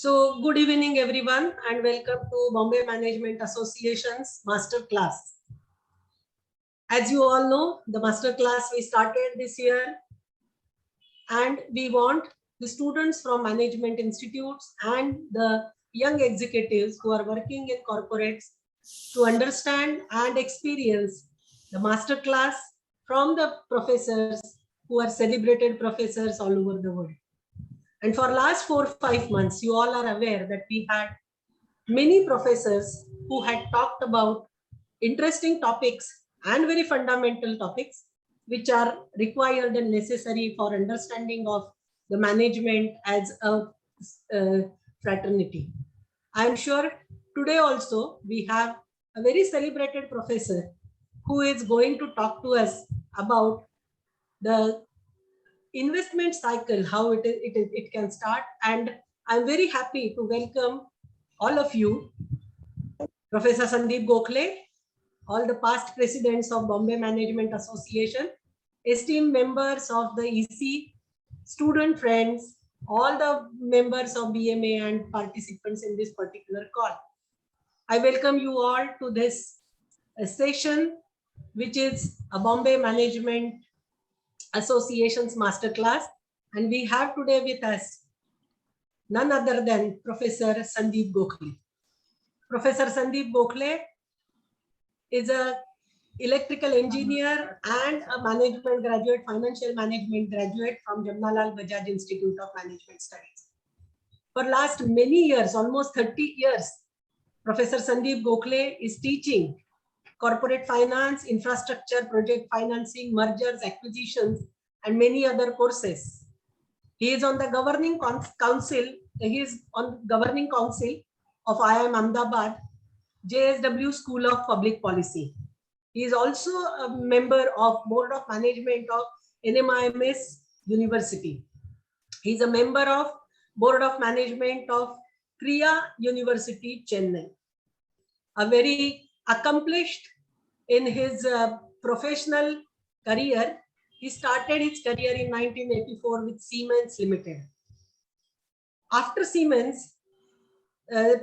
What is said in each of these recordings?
So good evening everyone and welcome to Bombay Management Association's master class. As you all know, the master class we started this year and we want the students from management institutes and the young executives who are working in corporates to understand and experience the master class from the professors who are celebrated professors all over the world. And for last 4 or 5 months, you all are aware that we had many professors who had talked about interesting topics and very fundamental topics which are required and necessary for understanding of the management as a fraternity. I am sure today also we have a very celebrated professor who is going to talk to us about the investment cycle, how it can start. And I'm very happy to welcome all of you, Professor Sandeep Gokhale, all the past presidents of Bombay Management Association, esteemed members of the EC, student friends, all the members of BMA and participants in this particular call. I welcome you all to this session, which is a Bombay Management Association's masterclass. And we have today with us none other than Professor Sandeep Gokhale. Professor Sandeep Gokhale is an electrical engineer and a management graduate, financial management graduate from Jamnalal Bajaj Institute of Management Studies. For last many years, almost 30 years, Professor Sandeep Gokhale is teaching corporate finance, infrastructure, project financing, mergers, acquisitions, and many other courses. He is on the governing council. He is on governing council of IIM Ahmedabad, JSW School of Public Policy. He is also a member of Board of Management of NMIMS University. He is a member of Board of Management of Kriya University, Chennai. A very accomplished in his professional career. He started his career in 1984 with Siemens Limited. After Siemens,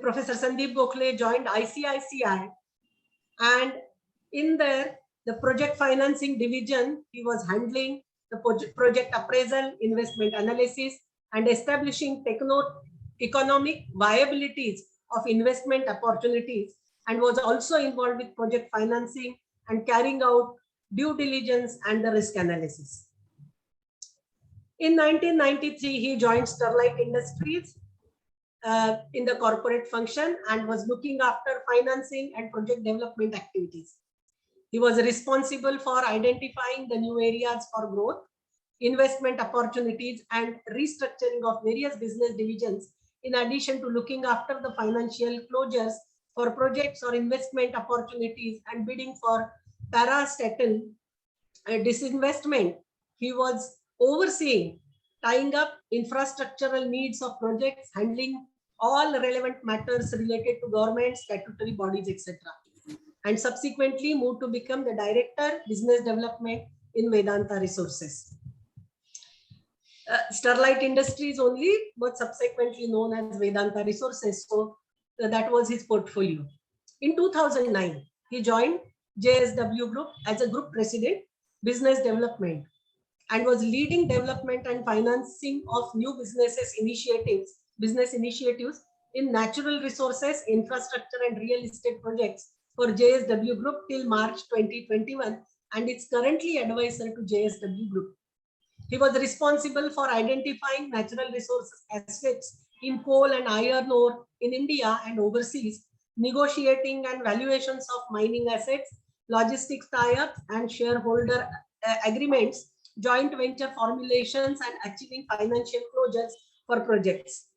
Professor Sandeep Gokhale joined ICICI, and in there, the project financing division, he was handling the project appraisal, investment analysis, and establishing economic viabilities of investment opportunities, and was also involved with project financing and carrying out due diligence and the risk analysis. In 1993, he joined Sterlite Industries in the corporate function and was looking after financing and project development activities. He was responsible for identifying the new areas for growth, investment opportunities, and restructuring of various business divisions, in addition to looking after the financial closures for projects or investment opportunities and bidding for parastatal disinvestment. He was overseeing tying up infrastructural needs of projects, handling all relevant matters related to government, statutory bodies, etc. And subsequently moved to become the Director, Business Development in Vedanta Resources. Sterlite Industries only was subsequently known as Vedanta Resources. So that was his portfolio. In 2009, he joined JSW Group as a Group President, Business Development, and was leading development and financing of new business initiatives in natural resources, infrastructure, and real estate projects for JSW Group till March 2021, and is currently advisor to JSW Group. He was responsible for identifying natural resources assets in coal and iron ore in India and overseas, negotiating and valuations of mining assets, logistics tie-ups and shareholder agreements, joint venture formulations, and achieving financial closures for projects.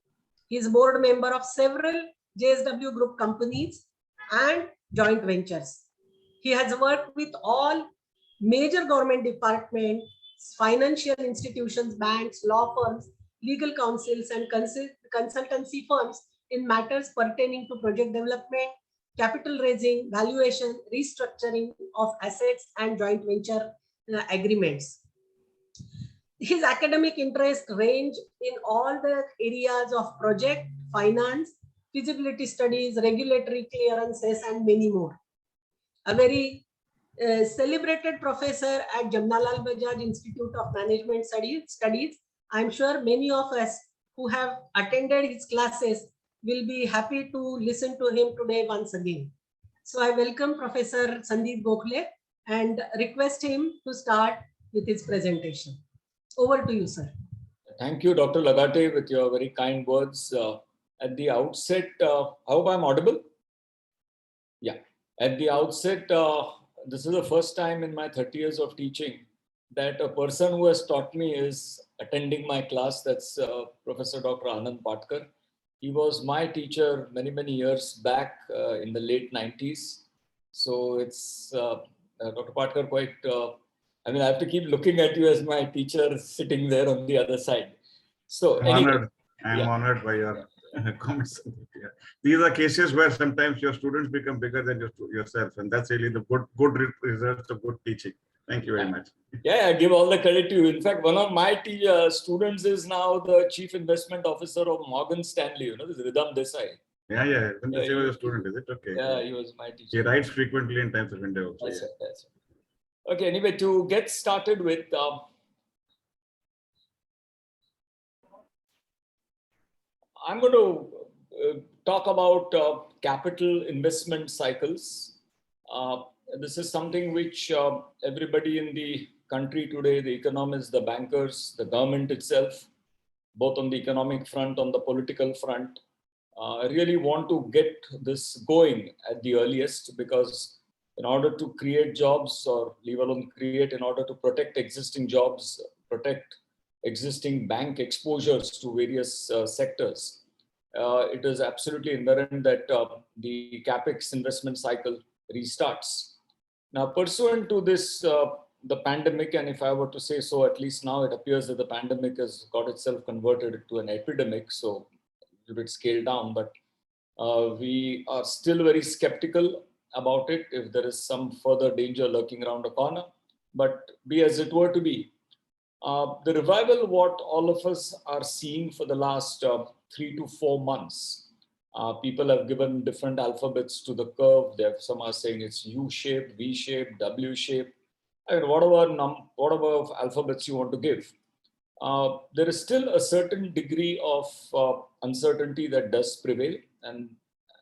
He is board member of several JSW Group companies and joint ventures. He has worked with all major government departments, financial institutions, banks, law firms, legal counsels, and consultancy firms in matters pertaining to project development, capital raising, valuation, restructuring of assets, and joint venture agreements. His academic interests range in all the areas of project, finance, feasibility studies, regulatory clearances, and many more. A very celebrated professor at Jamnalal Bajaj Institute of Management Studies. I'm sure many of us who have attended his classes will be happy to listen to him today once again. So I welcome Professor Sandeep Gokhale and request him to start with his presentation. Over to you, sir. Thank you, Dr. Lagate, with your very kind words. At the outset, I hope I'm audible. Yeah. At the outset, this is the first time in my 30 years of teaching that a person who has taught me is attending my class. That's Professor Dr. Anand Patkar. He was my teacher many, many years back in the late 90s. So it's Dr. Patkar quite, I mean, I have to keep looking at you as my teacher sitting there on the other side. So anyway, I'm honored by your comments. Yeah. These are cases where sometimes your students become bigger than yourself, and that's really the good results of good teaching. Thank you very much. Yeah, I give all the credit to you. In fact, one of my students is now the Chief Investment Officer of Morgan Stanley. You know, this Ridham Desai. Yeah. He was a student, is it? Okay. Yeah, he was my teacher. He writes frequently in Times of India also. That's right. Okay, anyway, to get started with, I'm going to talk about capital investment cycles. This is something which everybody in the country today, the economists, the bankers, the government itself, both on the economic front, on the political front, really want to get this going at the earliest, because in order to create jobs, or leave alone create, in order to protect existing jobs, protect existing bank exposures to various sectors, it is absolutely inherent that the CapEx investment cycle restarts. Now, pursuant to this, the pandemic, and if I were to say so, at least now it appears that the pandemic has got itself converted to an epidemic, so a little bit scaled down, but we are still very skeptical about it, if there is some further danger lurking around the corner. But be as it were to be, the revival, what all of us are seeing for the last 3 to 4 months, people have given different alphabets to the curve. Some are saying it's U-shaped, V-shaped, W-shaped. I mean, whatever alphabets you want to give. There is still a certain degree of uncertainty that does prevail, and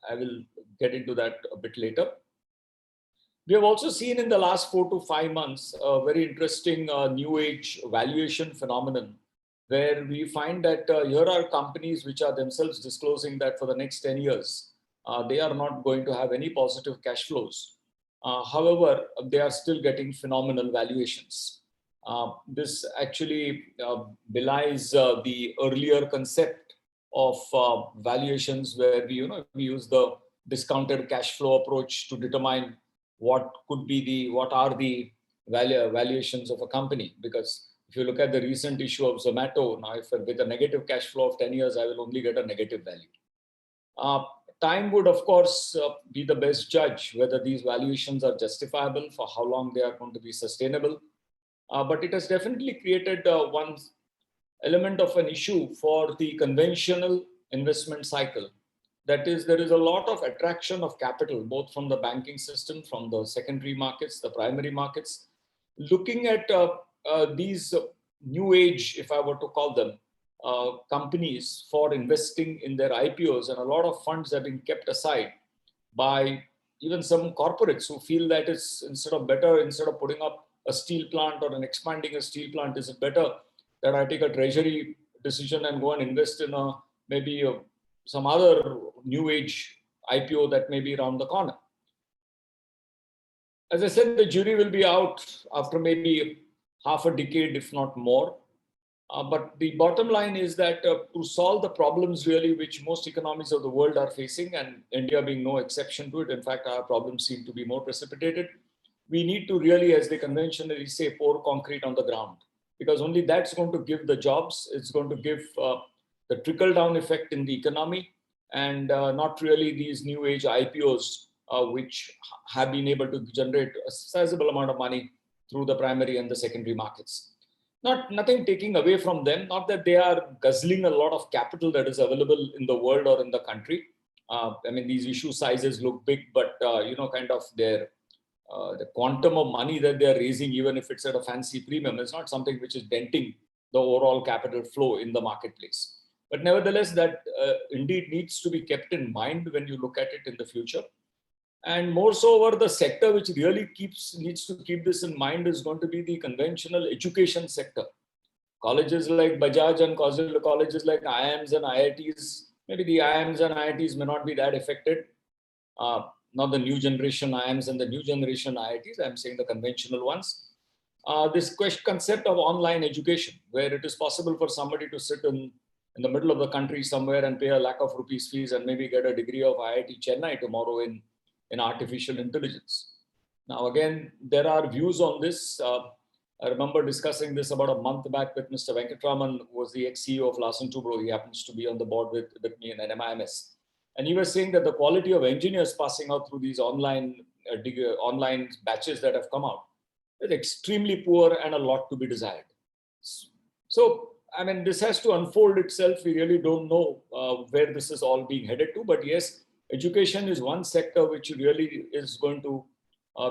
I will get into that a bit later. We have also seen in the last 4 to 5 months a very interesting new age valuation phenomenon, where we find that here are companies which are themselves disclosing that for the next 10 years, they are not going to have any positive cash flows. However, they are still getting phenomenal valuations. This actually belies the earlier concept of valuations, where we use the discounted cash flow approach to determine what are the valuations of a company. Because if you look at the recent issue of Zomato, now if with a negative cash flow of 10 years, I will only get a negative value. Time would, of course, be the best judge whether these valuations are justifiable, for how long they are going to be sustainable. But it has definitely created one element of an issue for the conventional investment cycle. That is, there is a lot of attraction of capital, both from the banking system, from the secondary markets, the primary markets, looking at these new age, if I were to call them, companies for investing in their IPOs, and a lot of funds have been kept aside by even some corporates who feel that it's instead of putting up a steel plant or expanding a steel plant, is it better that I take a treasury decision and go and invest in some other new age IPO that may be around the corner. As I said, the jury will be out after maybe half a decade, if not more. But the bottom line is that to solve the problems really which most economies of the world are facing, and India being no exception to it, in fact, our problems seem to be more precipitated, we need to really, as they conventionally say, pour concrete on the ground. Because only that's going to give the jobs, it's going to give the trickle-down effect in the economy, and not really these new age IPOs, which have been able to generate a sizable amount of money through the primary and the secondary markets. Nothing taking away from them, not that they are guzzling a lot of capital that is available in the world or in the country. I mean, these issue sizes look big, but kind of the quantum of money that they are raising, even if it's at a fancy premium, is not something which is denting the overall capital flow in the marketplace. But nevertheless, that indeed needs to be kept in mind when you look at it in the future. And more so over the sector which really needs to keep this in mind is going to be the conventional education sector. Colleges like Bajaj and colleges like IIMs and IITs, maybe the IIMs and IITs may not be that affected. Not the new generation IIMs and the new generation IITs, I'm saying the conventional ones. This concept of online education, where it is possible for somebody to sit in the middle of the country somewhere and pay a lakh of rupees fees and maybe get a degree of IIT Chennai tomorrow in artificial intelligence. Now, again, there are views on this. I remember discussing this about a month back with Mr. Venkatraman, who was the ex-CEO of Larsen Toubro. He happens to be on the board with me in NMIMS. And he was saying that the quality of engineers passing out through these online batches that have come out is extremely poor and a lot to be desired. So, I mean, this has to unfold itself. We really don't know where this is all being headed to. But yes, education is one sector which really is going to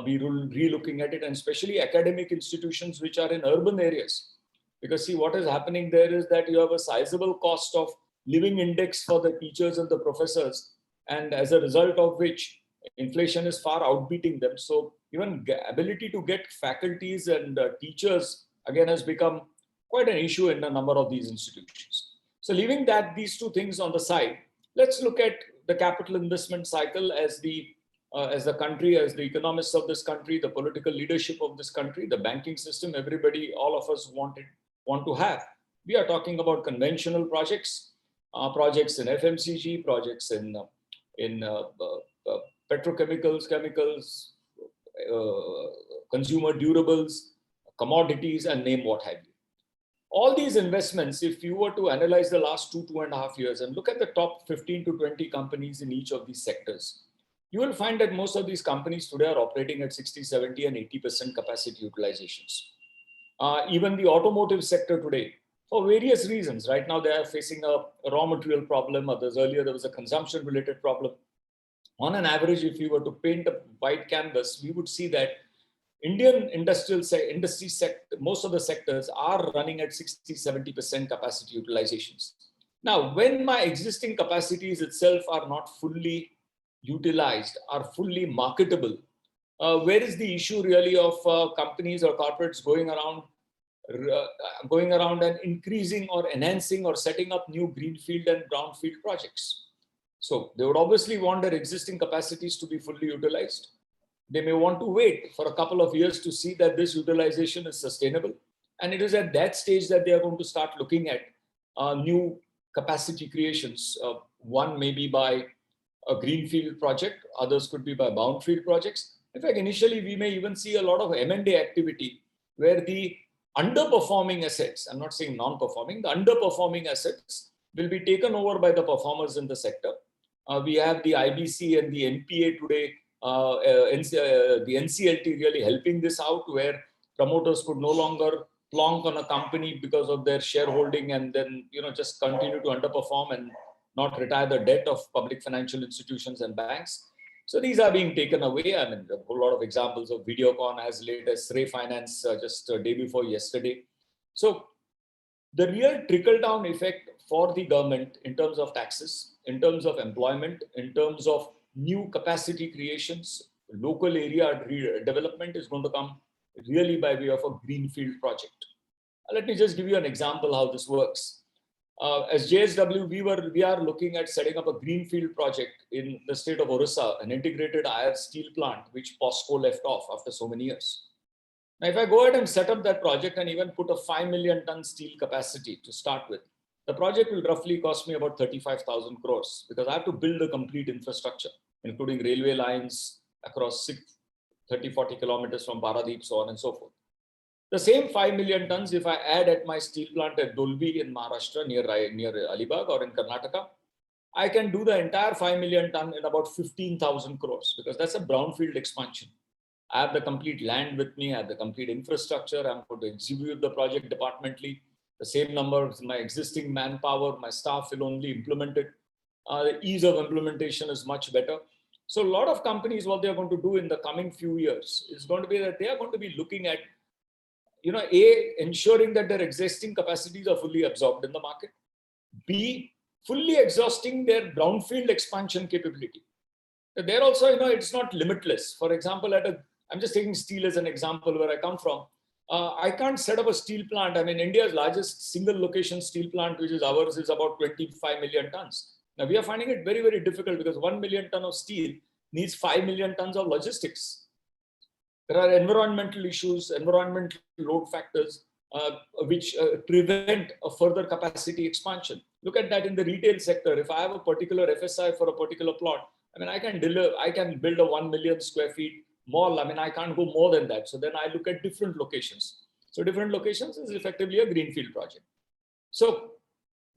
be re-looking at it, and especially academic institutions which are in urban areas. Because see, what is happening there is that you have a sizable cost of living index for the teachers and the professors, and as a result of which inflation is far outbeating them. So even ability to get faculties and teachers again has become quite an issue in a number of these institutions. So leaving these two things on the side, let's look at the capital investment cycle as the country, as the economists of this country, the political leadership of this country, the banking system, everybody, all of us want to have. We are talking about conventional projects, projects in FMCG, projects in petrochemicals, chemicals, consumer durables, commodities, and name what have you. All these investments, if you were to analyze the last 2.5 years and look at the top 15 to 20 companies in each of these sectors, you will find that most of these companies today are operating at 60, 70, and 80% capacity utilizations. Even the automotive sector today, for various reasons, right now they are facing a raw material problem. Earlier there was a consumption related problem. On an average, if you were to paint a white canvas, we would see that Indian industry sector, most of the sectors are running at 60, 70% capacity utilizations. Now, when my existing capacities itself are not fully utilized, are fully marketable, where is the issue really of companies or corporates going around and increasing or enhancing or setting up new greenfield and brownfield projects? So they would obviously want their existing capacities to be fully utilized. They may want to wait for a couple of years to see that this utilization is sustainable. And it is at that stage that they are going to start looking at new capacity creations. One may be by a greenfield project, others could be by brownfield projects. In fact, initially, we may even see a lot of M&A activity where the underperforming assets, I'm not saying non-performing, the underperforming assets will be taken over by the performers in the sector. We have the IBC and the NPA today, the NCLT really helping this out, where promoters could no longer plonk on a company because of their shareholding and then just continue to underperform and not retire the debt of public financial institutions and banks. So these are being taken away. I mean, a whole lot of examples of Videocon as late as Ray Finance just a day before yesterday. So the real trickle-down effect for the government in terms of taxes, in terms of employment, in terms of new capacity creations, local area development is going to come really by way of a greenfield project. Let me just give you an example how this works. As JSW, we are looking at setting up a greenfield project in the state of Orissa, an integrated iron steel plant, which POSCO left off after so many years. Now, if I go ahead and set up that project and even put a 5 million ton steel capacity to start with, the project will roughly cost me about 35,000 crores because I have to build a complete infrastructure, including railway lines across 30, 40 kilometers from Paradeep, so on and so forth. The same 5 million tons, if I add at my steel plant at Dolvi in Maharashtra near Alibag or in Karnataka, I can do the entire 5 million ton in about 15,000 crores because that's a brownfield expansion. I have the complete land with me. I have the complete infrastructure. I'm going to execute the project departmentally. The same number of my existing manpower, my staff will only implement it. The ease of implementation is much better. So a lot of companies, what they're going to do in the coming few years is going to be that they are going to be looking at, ensuring that their existing capacities are fully absorbed in the market. B, fully exhausting their brownfield expansion capability. There also, it's not limitless. For example, I'm just taking steel as an example where I come from. I can't set up a steel plant. I mean, India's largest single location steel plant, which is ours, is about 25 million tons. Now, we are finding it very, very difficult because 1 million ton of steel needs 5 million tons of logistics. There are environmental issues, environmental load factors, which prevent a further capacity expansion. Look at that in the retail sector. If I have a particular FSI for a particular plot, I mean, I can build a 1 million square feet mall. I mean, I can't go more than that. So then I look at different locations. So different locations is effectively a greenfield project. So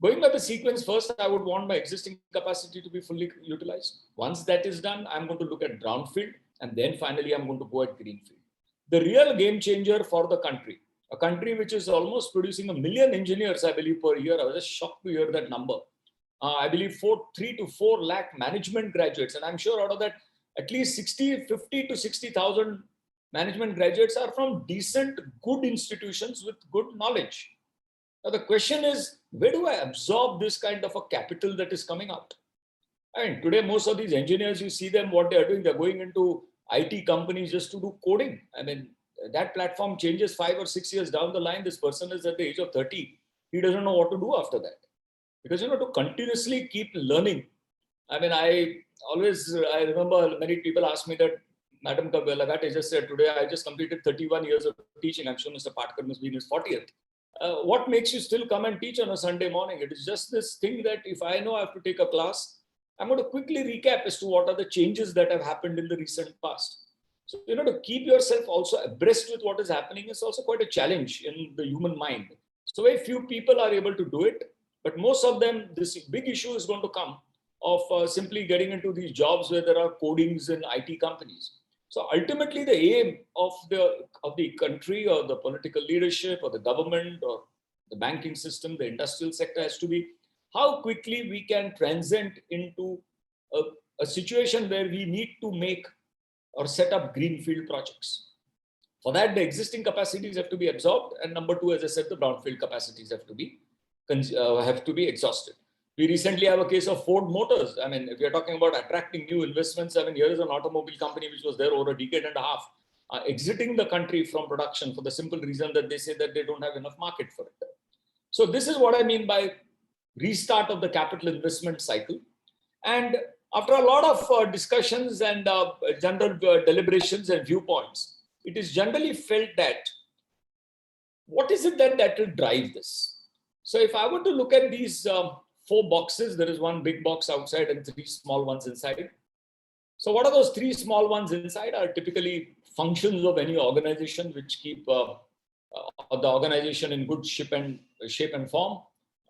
going by the sequence, first, I would want my existing capacity to be fully utilized. Once that is done, I'm going to look at brownfield, and then finally, I'm going to go at greenfield. The real game changer for the country, a country which is almost producing 1 million engineers, I believe, per year. I was just shocked to hear that number. I believe 3 to 4 lakh management graduates. And I'm sure out of that, at least 50 to 60,000 management graduates are from decent, good institutions with good knowledge. Now, the question is, where do I absorb this kind of a capital that is coming out? I mean, today, most of these engineers, you see them, what they're doing, they're going into IT companies just to do coding. I mean, that platform changes 5 or 6 years down the line. This person is at the age of 30. He doesn't know what to do after that. Because, to continuously keep learning. I mean, I remember many people ask me that, Madam Lagate just said today, I just completed 31 years of teaching. I'm sure Mr. Patkar must be in his 40th. What makes you still come and teach on a Sunday morning? It is just this thing that if I know I have to take a class, I'm going to quickly recap as to what are the changes that have happened in the recent past. So, to keep yourself also abreast with what is happening is also quite a challenge in the human mind. So very few people are able to do it. But most of them, this big issue is going to come of simply getting into these jobs where there are codings in IT companies. So ultimately, the aim of the country or the political leadership or the government or the banking system, the industrial sector has to be how quickly we can transcend into a situation where we need to make or set up greenfield projects. For that, the existing capacities have to be absorbed. And number two, as I said, the brownfield capacities have to be exhausted. We recently have a case of Ford Motors. I mean, if you're talking about attracting new investments, I mean, here is an automobile company which was there over a decade and a half, exiting the country from production for the simple reason that they say that they don't have enough market for it. So this is what I mean by restart of the capital investment cycle. And after a lot of discussions and general deliberations and viewpoints, it is generally felt that what is it that will drive this? So if I were to look at these 4 boxes, there is one big box outside and 3 small ones inside. So what are those 3 small ones inside are typically functions of any organization which keep the organization in good shape and form.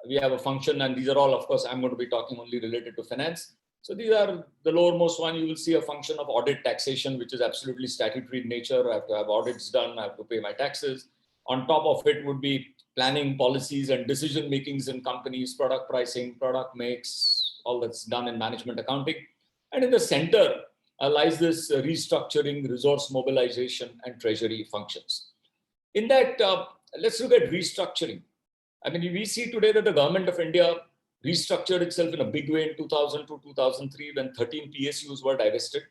We have a function, and these are all, of course, I'm going to be talking only related to finance. So these are the lowermost one. You will see a function of audit taxation, which is absolutely statutory in nature. I have to have audits done. I have to pay my taxes. On top of it would be planning, policies, and decision makings in companies, product pricing, product mix, all that's done in management accounting. And in the center lies this restructuring, resource mobilization, and treasury functions. In that, let's look at restructuring. I mean, we see today that the government of India restructured itself in a big way in 2000 to 2003 when 13 PSUs were divested.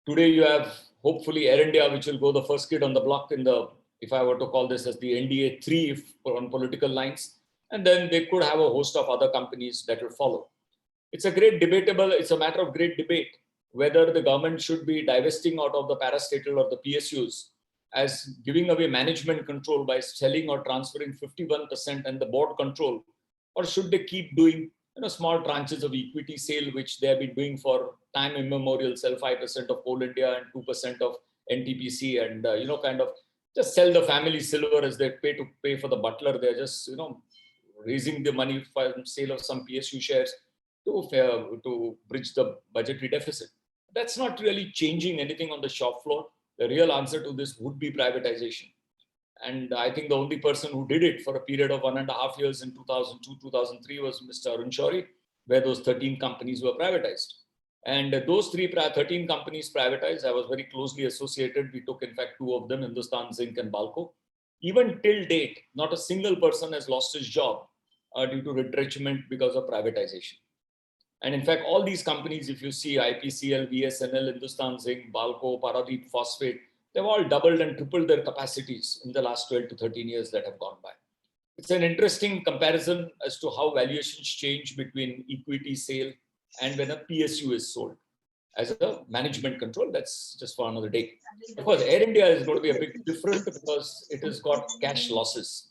Today you have hopefully Air India, which will go the first kid on the block in the, if I were to call this as the NDA 3 on political lines, and then they could have a host of other companies that will follow. It's a matter of great debate whether the government should be divesting out of the parastatal or the PSUs as giving away management control by selling or transferring 51% and the board control, or should they keep doing small tranches of equity sale, which they have been doing for time immemorial, sell 5% of Coal India and 2% of NTPC and, kind of just sell the family silver as they pay for the butler. They're just, raising the money for sale of some PSU shares to bridge the budgetary deficit. That's not really changing anything on the shop floor. The real answer to this would be privatization. And I think the only person who did it for a period of 1.5 years in 2002, 2003 was Mr. Arun Shourie, where those 13 companies were privatized. And those 13 companies privatized, I was very closely associated. We took, in fact, 2 of them, Hindustan Zinc and Balco. Even till date, not a single person has lost his job due to retrenchment because of privatization. And in fact, all these companies, if you see IPCL, VSNL, Hindustan Zinc, Balco, Paradeep Phosphate, they've all doubled and tripled their capacities in the last 12 to 13 years that have gone by. It's an interesting comparison as to how valuations change between equity sale and when a PSU is sold. As a management control, that's just for another day. Of course, Air India is going to be a bit different because it has got cash losses.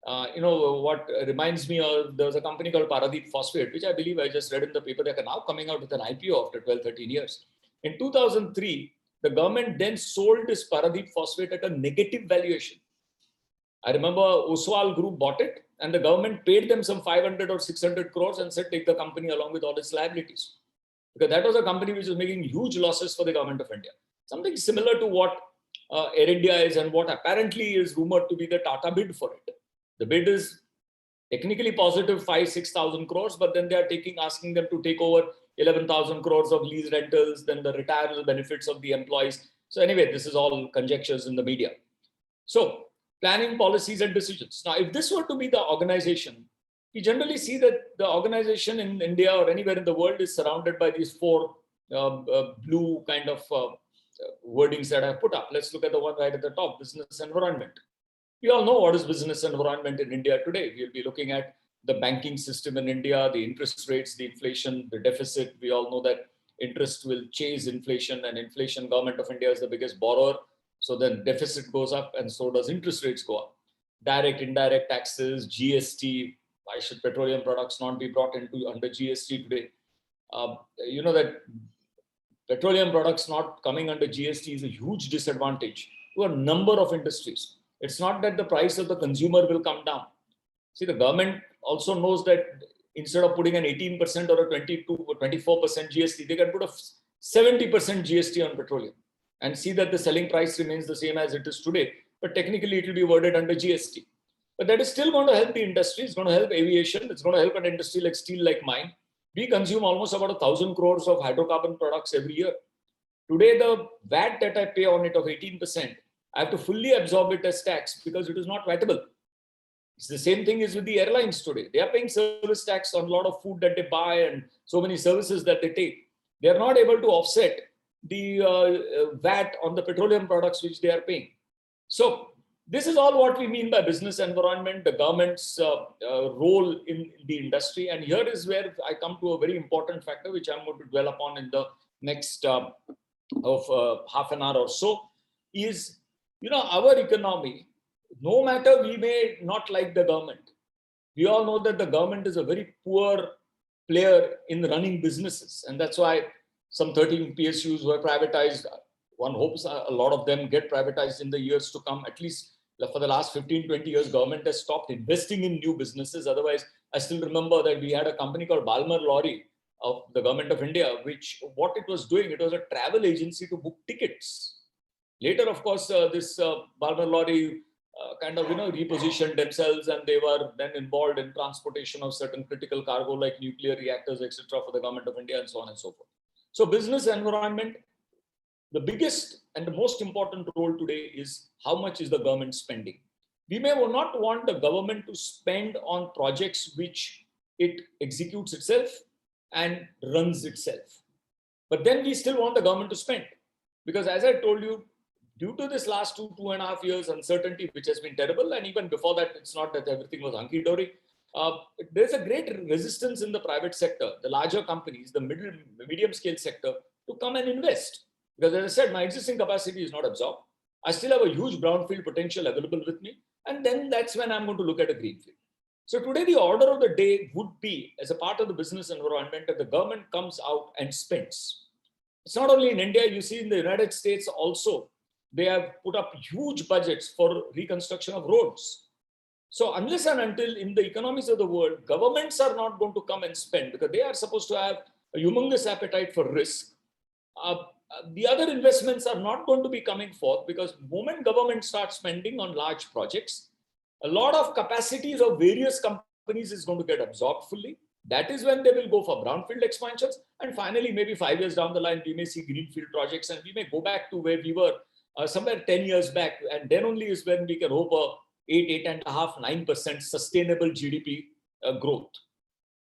What reminds me of, there was a company called Paradeep Phosphate, which I believe I just read in the paper. They're now coming out with an IPO after 12, 13 years. In 2003, the government then sold this Paradeep Phosphate at a negative valuation. I remember Oswal Group bought it and the government paid them some 500 or 600 crores and said, take the company along with all its liabilities. Because that was a company which was making huge losses for the government of India. Something similar to what Air India is and what apparently is rumored to be the Tata bid for it. The bid is technically positive 5,000-6,000 crores, but then they are asking them to take over 11,000 crores of lease rentals, then the retirement benefits of the employees. So anyway, this is all conjectures in the media. So planning, policies and decisions. Now, if this were to be the organization, we generally see that the organization in India or anywhere in the world is surrounded by these 4 blue kind of wordings that I've put up. Let's look at the one right at the top, business environment. We all know what is business environment in India today. We'll be looking at the banking system in India, the interest rates, the inflation, the deficit. We all know that interest will chase inflation, and inflation, government of India is the biggest borrower. So then deficit goes up and so does interest rates go up. Direct, indirect taxes, GST. Why should petroleum products not be brought into under GST today? You know that petroleum products not coming under GST is a huge disadvantage to a number of industries. It's not that the price of the consumer will come down. See, the government also knows that instead of putting an 18% or a 22 or 24% GST, they can put a 70% GST on petroleum and see that the selling price remains the same as it is today. But technically, it will be worded under GST. But that is still going to help the industry. It's going to help aviation. It's going to help an industry like steel, like mine. We consume almost about 1,000 crores of hydrocarbon products every year. Today, the VAT that I pay on it of 18%, I have to fully absorb it as tax because it is not vatable. It's the same thing is with the airlines today. They are paying service tax on a lot of food that they buy and so many services that they take. They are not able to offset the VAT on the petroleum products which they are paying. So this is all what we mean by business environment, the government's role in the industry. And here is where I come to a very important factor, which I'm going to dwell upon in the next half an hour or so, is, our economy, no matter we may not like the government, we all know that the government is a very poor player in running businesses. And that's why some 13 PSUs were privatized. One hopes a lot of them get privatized in the years to come. At least for the last 15, 20 years, government has stopped investing in new businesses. Otherwise, I still remember that we had a company called Balmer Lorry of the government of India, which what it was doing, it was a travel agency to book tickets. Later, of course, this Balmer Lorry repositioned themselves, and they were then involved in transportation of certain critical cargo like nuclear reactors, etc., for the government of India and so on and so forth. So business environment, the biggest and the most important role today is how much is the government spending. We may not want the government to spend on projects which it executes itself and runs itself. But then we still want the government to spend. Because as I told you, due to this last 2.5 years uncertainty, which has been terrible, and even before that, it's not that everything was hunky-dory. There's a great resistance in the private sector, the larger companies, the medium scale sector, to come and invest. Because as I said, my existing capacity is not absorbed. I still have a huge brownfield potential available with me. And then that's when I'm going to look at a greenfield. So today, the order of the day would be, as a part of the business environment, that the government comes out and spends. It's not only in India, you see in the United States also, they have put up huge budgets for reconstruction of roads. So unless and until in the economies of the world, governments are not going to come and spend because they are supposed to have a humongous appetite for risk. The other investments are not going to be coming forth because the moment government starts spending on large projects, a lot of capacities of various companies is going to get absorbed fully. That is when they will go for brownfield expansions. And finally, maybe 5 years down the line, we may see greenfield projects and we may go back to where we were somewhere 10 years back. And then only is when we can hope a 8.5%, 9% sustainable GDP growth.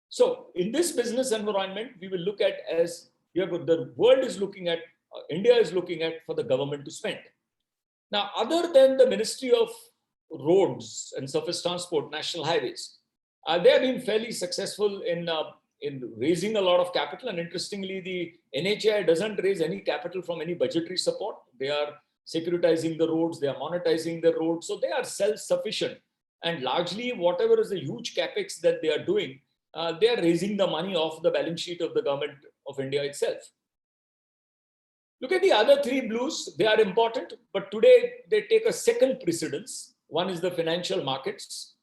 So in this business environment, we will look at as the world is looking at, India is looking at for the government to spend. Now, other than the Ministry of Roads and Surface Transport, National Highways, they have been fairly successful in raising a lot of capital. And interestingly, the NHAI doesn't raise any capital from any budgetary support. They are securitizing the roads, they are monetizing the roads. So they are self-sufficient. And largely, whatever is the huge capex that they are doing, they are raising the money off the balance sheet of the government of India itself. Look at the other three blues. They are important, but today they take a second precedence. One is the financial markets.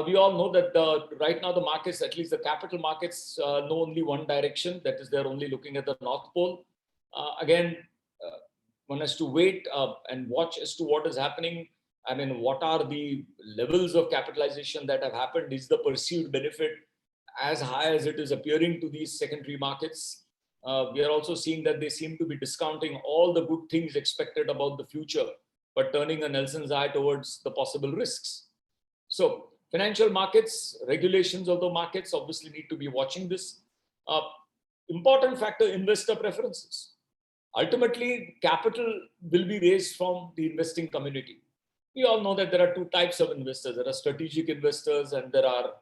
We all know that right now the markets, at least the capital markets, know only one direction. That is, they're only looking at the North Pole. Again, one has to wait and watch as to what is happening. I mean, what are the levels of capitalization that have happened? Is the perceived benefit as high as it is appearing to these secondary markets? We are also seeing that they seem to be discounting all the good things expected about the future, but turning a Nelson's eye towards the possible risks. So financial markets, regulations of the markets obviously need to be watching this. Important factor, investor preferences. Ultimately, capital will be raised from the investing community. We all know that there are two types of investors. There are strategic investors and there are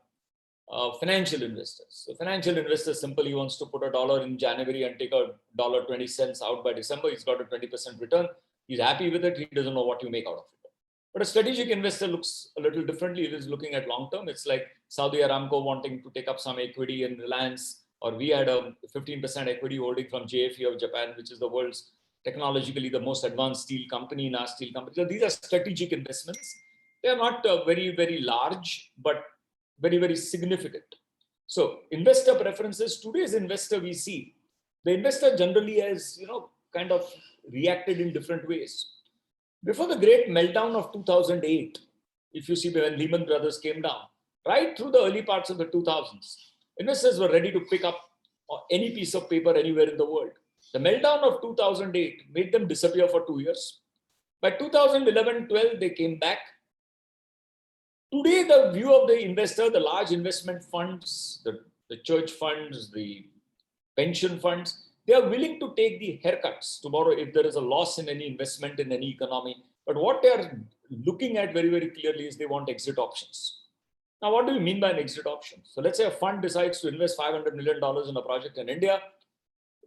financial investors. So financial investor simply wants to put $1 in January and take $1.20 out by December. He's got a 20% return. He's happy with it. He doesn't know what you make out of it. But a strategic investor looks a little differently. It is looking at long term. It's like Saudi Aramco wanting to take up some equity in Reliance, or we had a 15% equity holding from JFE of Japan, which is the world's technologically the most advanced steel company in our steel company. So these are strategic investments. They are not very, very large, but very, very significant. So investor preferences, today's investor we see, the investor generally has, kind of reacted in different ways. Before the great meltdown of 2008, if you see when Lehman Brothers came down, right through the early parts of the 2000s, investors were ready to pick up any piece of paper anywhere in the world. The meltdown of 2008 made them disappear for 2 years. By 2011-12, they came back. Today, the view of the investor, the large investment funds, the church funds, the pension funds, they are willing to take the haircuts tomorrow if there is a loss in any investment in any economy. But what they are looking at very, very clearly is they want exit options. Now, what do we mean by an exit option? So let's say a fund decides to invest $500 million in a project in India.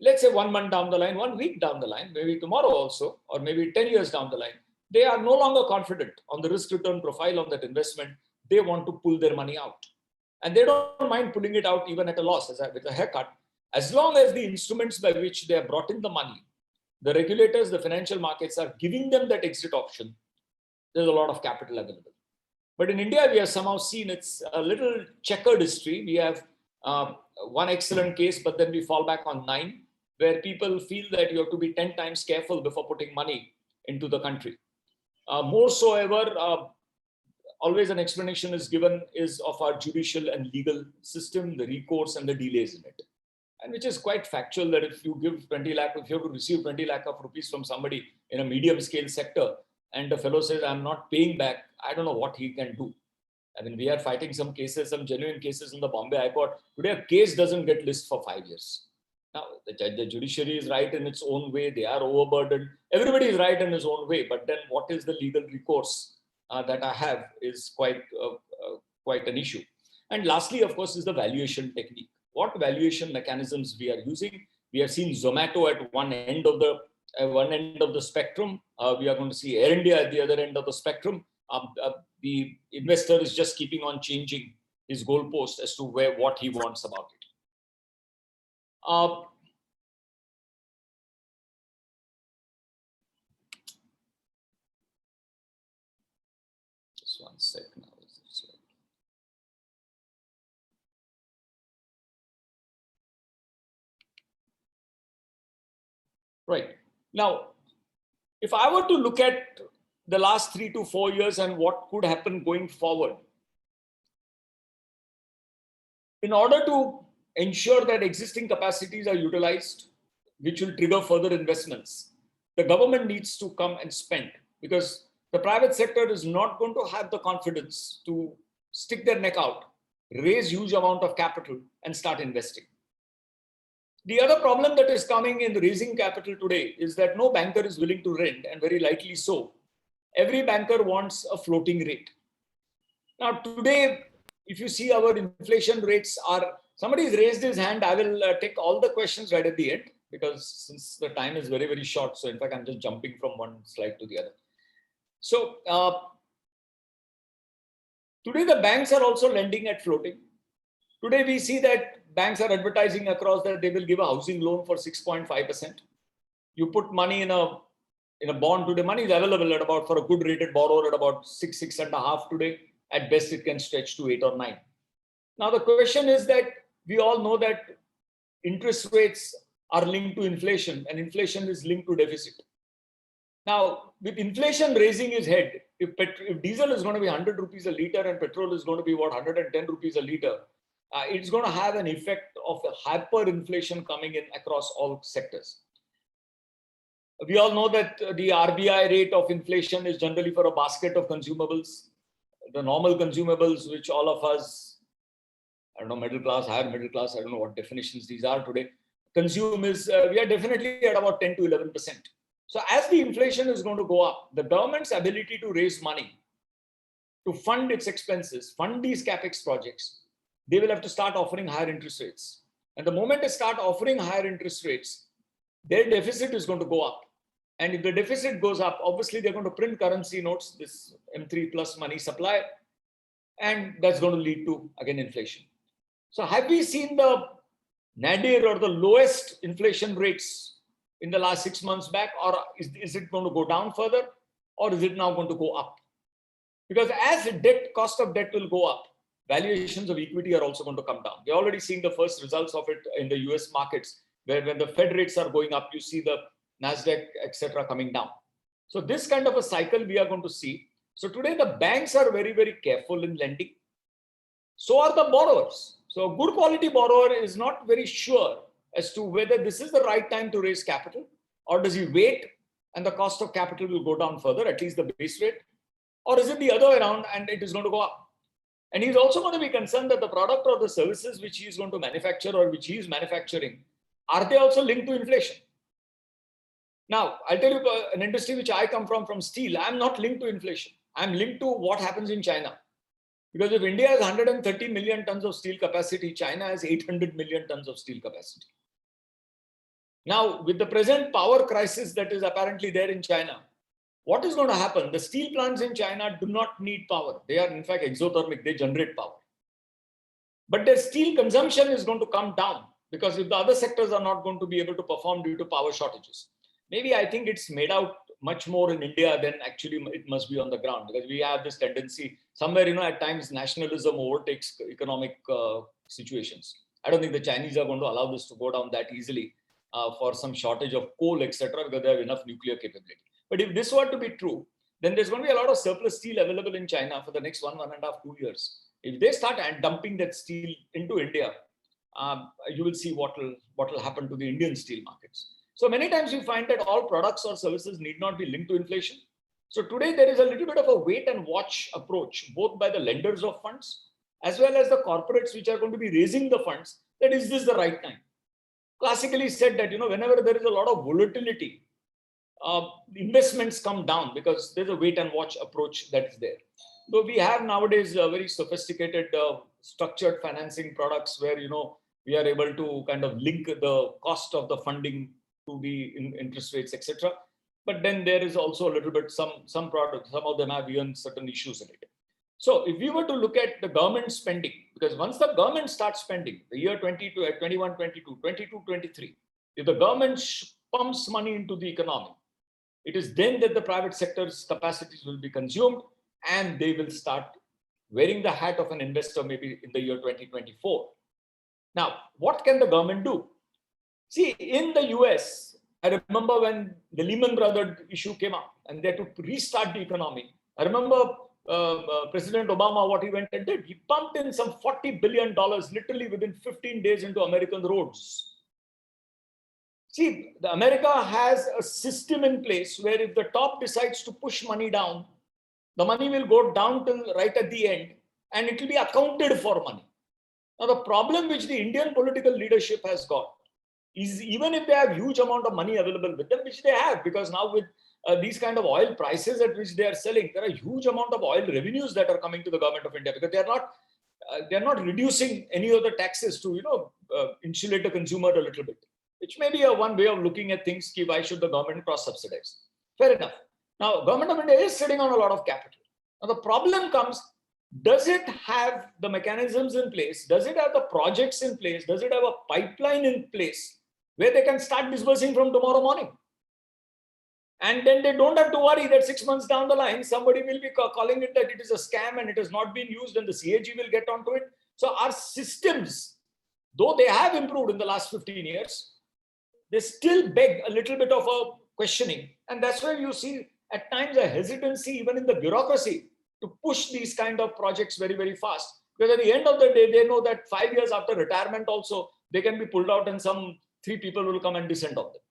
Let's say 1 month down the line, 1 week down the line, maybe tomorrow also, or maybe 10 years down the line, they are no longer confident on the risk return profile of that investment. They want to pull their money out. And they don't mind pulling it out even at a loss, with a haircut, as long as the instruments by which they have brought in the money, the regulators, the financial markets are giving them that exit option. There's a lot of capital available. But in India, we have somehow seen it's a little checkered history. We have one excellent case, but then we fall back on 9, where people feel that you have to be 10 times careful before putting money into the country. More so ever, always an explanation is given is of our judicial and legal system, the recourse and the delays in it. And which is quite factual that if you give 20 lakh, if you have to receive 20 lakh of rupees from somebody in a medium scale sector, and the fellow says, I'm not paying back, I don't know what he can do. I mean, we are fighting some cases, some genuine cases in the Bombay High Court. Today, a case doesn't get listed for 5 years. Now, the judiciary is right in its own way. They are overburdened. Everybody is right in his own way. But then what is the legal recourse that I have is quite an issue. And lastly, of course, is the valuation technique. What valuation mechanisms we are using? We have seen Zomato at one end of the spectrum. We are going to see Air India at the other end of the spectrum. The investor is just keeping on changing his goalpost as to what he wants about it. Just 1 second. Right. Now, if I were to look at the last 3 to 4 years and what could happen going forward, in order to ensure that existing capacities are utilized, which will trigger further investments, the government needs to come and spend, because the private sector is not going to have the confidence to stick their neck out, raise huge amount of capital and start investing. The other problem that is coming in raising capital today is that no banker is willing to lend, and very likely so. Every banker wants a floating rate. Now today, if you see our inflation rates are, somebody's raised his hand. I will take all the questions right at the end, because since the time is very, very short. So in fact, I'm just jumping from one slide to the other. So today the banks are also lending at floating. Today we see that banks are advertising across that they will give a housing loan for 6.5%. You put money in a bond today, money is available at about, for a good rated borrower, at about 6.5 today. At best, it can stretch to 8 or 9. Now, the question is that we all know that interest rates are linked to inflation, and inflation is linked to deficit. Now, with inflation raising its head, if diesel is going to be 100 rupees a liter and petrol is going to be 110 rupees a liter, it's going to have an effect of a hyperinflation coming in across all sectors. We all know that the RBI rate of inflation is generally for a basket of consumables. The normal consumables, which all of us, I don't know, middle class, higher middle class, I don't know what definitions these are today, consume is, we are definitely at about 10 to 11%. So as the inflation is going to go up, the government's ability to raise money to fund its expenses, fund these capex projects, they will have to start offering higher interest rates. And the moment they start offering higher interest rates, their deficit is going to go up. And if the deficit goes up, obviously they're going to print currency notes, this M3 plus money supply, and that's going to lead to, again, inflation. So have we seen the nadir or the lowest inflation rates in the last 6 months back, or is it going to go down further, or is it now going to go up? Because as cost of debt will go up, valuations of equity are also going to come down. We're already seeing the first results of it in the US markets, where when the Fed rates are going up, you see the NASDAQ, etc., coming down. So this kind of a cycle we are going to see. So today the banks are very, very careful in lending. So are the borrowers. So a good quality borrower is not very sure as to whether this is the right time to raise capital, or does he wait and the cost of capital will go down further, at least the base rate, or is it the other way around and it is going to go up? And he's also going to be concerned that the product or the services which he is going to manufacture or which he is manufacturing, are they also linked to inflation? Now, I'll tell you, an industry which I come from steel, I'm not linked to inflation. I'm linked to what happens in China. Because if India has 130 million tons of steel capacity, China has 800 million tons of steel capacity. Now, with the present power crisis that is apparently there in China, what is going to happen? The steel plants in China do not need power. They are in fact exothermic, they generate power. But their steel consumption is going to come down, because if the other sectors are not going to be able to perform due to power shortages. Maybe I think it's made out much more in India than actually it must be on the ground, because we have this tendency somewhere, at times nationalism overtakes economic situations. I don't think the Chinese are going to allow this to go down that easily for some shortage of coal, etc., because they have enough nuclear capability. But if this were to be true, then there's going to be a lot of surplus steel available in China for the next 1.5, 2 years. If they start dumping that steel into India, you will see what will happen to the Indian steel markets. So many times you find that all products or services need not be linked to inflation. So today there is a little bit of a wait and watch approach, both by the lenders of funds as well as the corporates which are going to be raising the funds, that is this the right time? Classically said that, whenever there is a lot of volatility, investments come down because there's a wait and watch approach that is there. Though we have nowadays very sophisticated structured financing products where, we are able to kind of link the cost of the funding to the interest rates, etc. But then there is also a little bit, some products, some of them have even certain issues in it. So if we were to look at the government spending, because once the government starts spending, the year 21, 22, 23, if the government pumps money into the economy, it is then that the private sector's capacities will be consumed and they will start wearing the hat of an investor maybe in the year 2024. Now, what can the government do? See, in the US, I remember when the Lehman Brothers issue came up and they had to restart the economy. I remember President Obama, what he went and did. He pumped in some $40 billion literally within 15 days into American roads. See, America has a system in place where if the top decides to push money down, the money will go down till right at the end and it will be accounted for money. Now, the problem which the Indian political leadership has got is even if they have huge amount of money available with them, which they have, because now with these kind of oil prices at which they are selling, there are huge amount of oil revenues that are coming to the government of India because they are not reducing any of the taxes to insulate the consumer a little bit, which may be a one way of looking at things. Why should the government cross subsidize? Fair enough. Now, government of India is sitting on a lot of capital. Now the problem comes. Does it have the mechanisms in place? Does it have the projects in place? Does it have a pipeline in place where they can start disbursing from tomorrow morning? And then they don't have to worry that 6 months down the line, somebody will be calling it that it is a scam and it has not been used and the CAG will get onto it. So our systems, though they have improved in the last 15 years, they still beg a little bit of a questioning. And that's why you see at times a hesitancy even in the bureaucracy to push these kind of projects very, very fast. Because at the end of the day, they know that 5 years after retirement also, they can be pulled out and some 3 people will come and descend on them.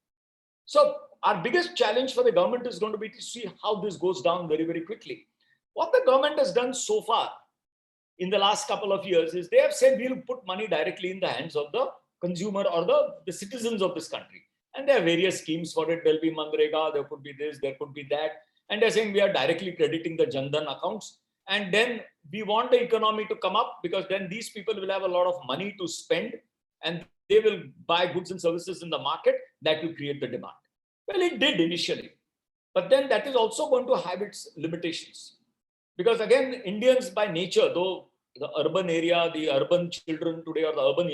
So our biggest challenge for the government is going to be to see how this goes down very, very quickly. What the government has done so far in the last couple of years is they have said we'll put money directly in the hands of the consumer or the citizens of this country. And there are various schemes for it. There'll be Manrega, there could be this, there could be that. And they're saying we are directly crediting the Jan Dhan accounts. And then we want the economy to come up because then these people will have a lot of money to spend and they will buy goods and services in the market that will create the demand. Well, it did initially, but then that is also going to have its limitations. Because again, Indians by nature, though the urban area, the urban children today or the urban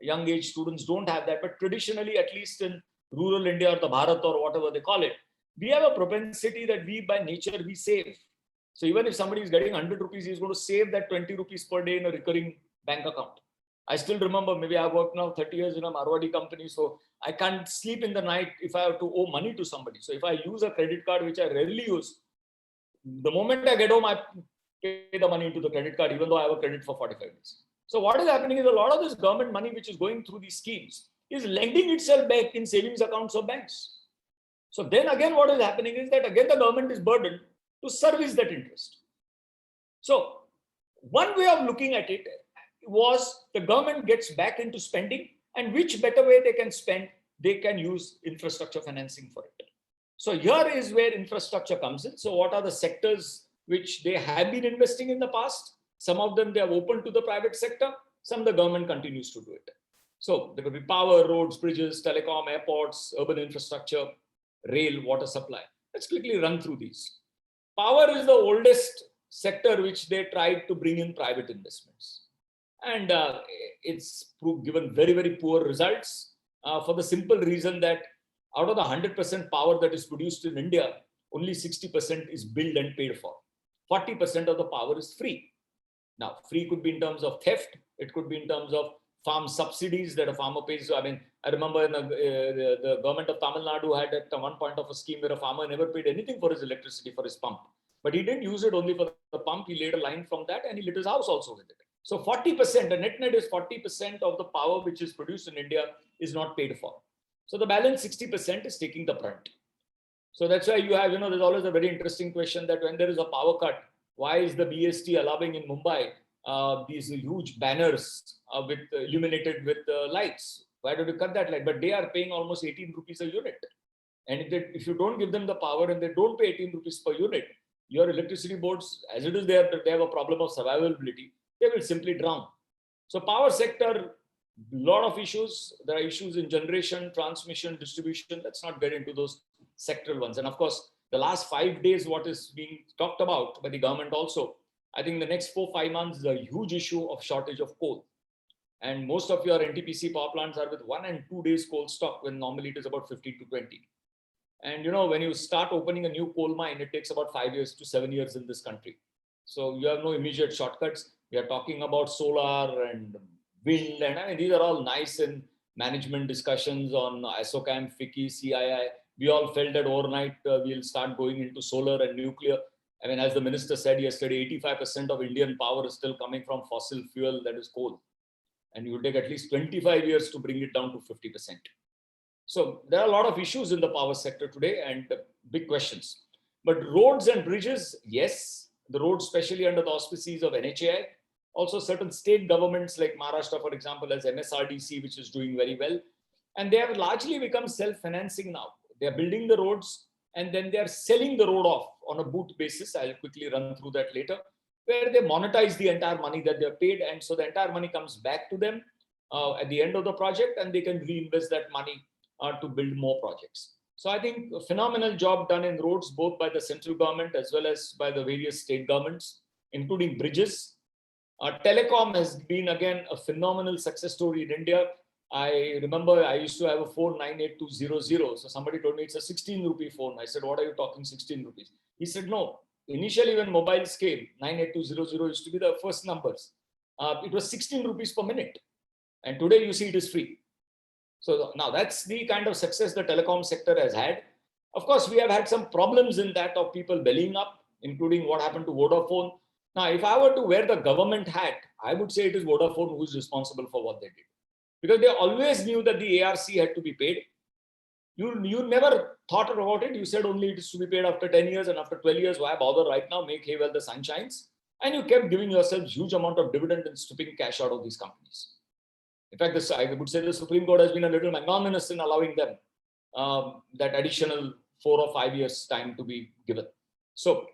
young age students don't have that, but traditionally, at least in rural India or the Bharat or whatever they call it, we have a propensity that we by nature, we save. So even if somebody is getting 100 rupees, he's going to save that 20 rupees per day in a recurring bank account. I still remember, maybe I've worked now 30 years in a Marwadi company, so I can't sleep in the night if I have to owe money to somebody. So if I use a credit card, which I rarely use, the moment I get home, I pay the money into the credit card, even though I have a credit for 45 days. So what is happening is a lot of this government money, which is going through these schemes, is lending itself back in savings accounts of banks. So then again, what is happening is that again, the government is burdened to service that interest. So one way of looking at it was the government gets back into spending, and which better way they can spend, they can use infrastructure financing for it. So here is where infrastructure comes in. So what are the sectors which they have been investing in the past? Some of them they have opened to the private sector, some the government continues to do it. So there could be power, roads, bridges, telecom, airports, urban infrastructure, rail, water supply. Let's quickly run through these. Power is the oldest sector which they tried to bring in private investments. And it's given very, very poor results for the simple reason that out of the 100% power that is produced in India, only 60% is billed and paid for. 40% of the power is free. Now, free could be in terms of theft. It could be in terms of farm subsidies that a farmer pays. I mean, I remember in the government of Tamil Nadu had at one point of a scheme where a farmer never paid anything for his electricity for his pump. But he didn't use it only for the pump. He laid a line from that and he lit his house also with it. So 40%, the net is 40% of the power which is produced in India is not paid for. So the balance 60% is taking the brunt. So that's why you have, there's always a very interesting question that when there is a power cut, why is the BST allowing in Mumbai these huge banners illuminated with lights? Why don't you cut that light? But they are paying almost 18 rupees a unit. And if you don't give them the power and they don't pay 18 rupees per unit, your electricity boards, as it is, they have a problem of survivability. They will simply drown. So power sector, lot of issues. There are issues in generation, transmission, distribution. Let's not get into those sectoral ones. And of course, the last 5 days, what is being talked about by the government also, I think the next 4-5 months is a huge issue of shortage of coal. And most of your NTPC power plants are with 1 and 2 days coal stock when normally it is about 15 to 20. And when you start opening a new coal mine, it takes about 5 years to 7 years in this country. So you have no immediate shortcuts. We are talking about solar and wind, and I mean, these are all nice in management discussions on ASSOCHAM, FICCI, CII. We all felt that overnight we'll start going into solar and nuclear. I mean, as the minister said yesterday, 85% of Indian power is still coming from fossil fuel, that is coal. And it will take at least 25 years to bring it down to 50%. So there are a lot of issues in the power sector today and big questions. But roads and bridges, yes, the roads, especially under the auspices of NHAI, also certain state governments like Maharashtra, for example, as MSRDC, which is doing very well. And they have largely become self-financing now. They are building the roads and then they are selling the road off on a boot basis. I'll quickly run through that later, where they monetize the entire money that they're paid. And so the entire money comes back to them at the end of the project, and they can reinvest that money to build more projects. So I think a phenomenal job done in roads, both by the central government as well as by the various state governments, including bridges. Telecom has been again a phenomenal success story in India. I remember I used to have a phone 98200. So somebody told me it's a 16 rupee phone. I said, what are you talking 16 rupees? He said, no, initially when mobiles came, 98200 used to be the first numbers. It was 16 rupees per minute. And today you see it is free. So now that's the kind of success the telecom sector has had. Of course, we have had some problems in that of people bellying up, including what happened to Vodafone. Now, if I were to wear the government hat, I would say it is Vodafone who is responsible for what they did. Because they always knew that the ARC had to be paid. You never thought about it. You said only it is to be paid after 10 years and after 12 years. Why bother right now? Make hay while the sun shines. And you kept giving yourselves huge amount of dividend and stripping cash out of these companies. In fact, I would say the Supreme Court has been a little magnanimous in allowing them that additional 4 or 5 years time to be given. So,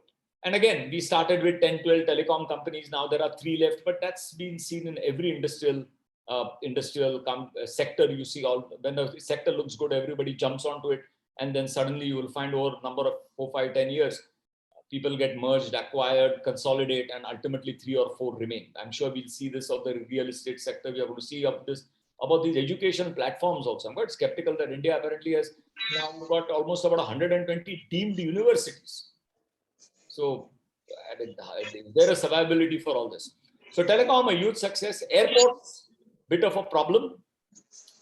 and again, we started with 10, 12 telecom companies. Now there are 3 left, but that's been seen in every industrial sector. You see, when the sector looks good, everybody jumps onto it. And then suddenly you will find over a number of 4, 5, 10 years, people get merged, acquired, consolidate, and ultimately 3 or 4 remain. I'm sure we'll see this of the real estate sector. We are going to see about these education platforms also. I'm quite skeptical that India apparently has now got almost about 120 deemed universities. So there is survivability for all this. So telecom, a huge success. Airports, bit of a problem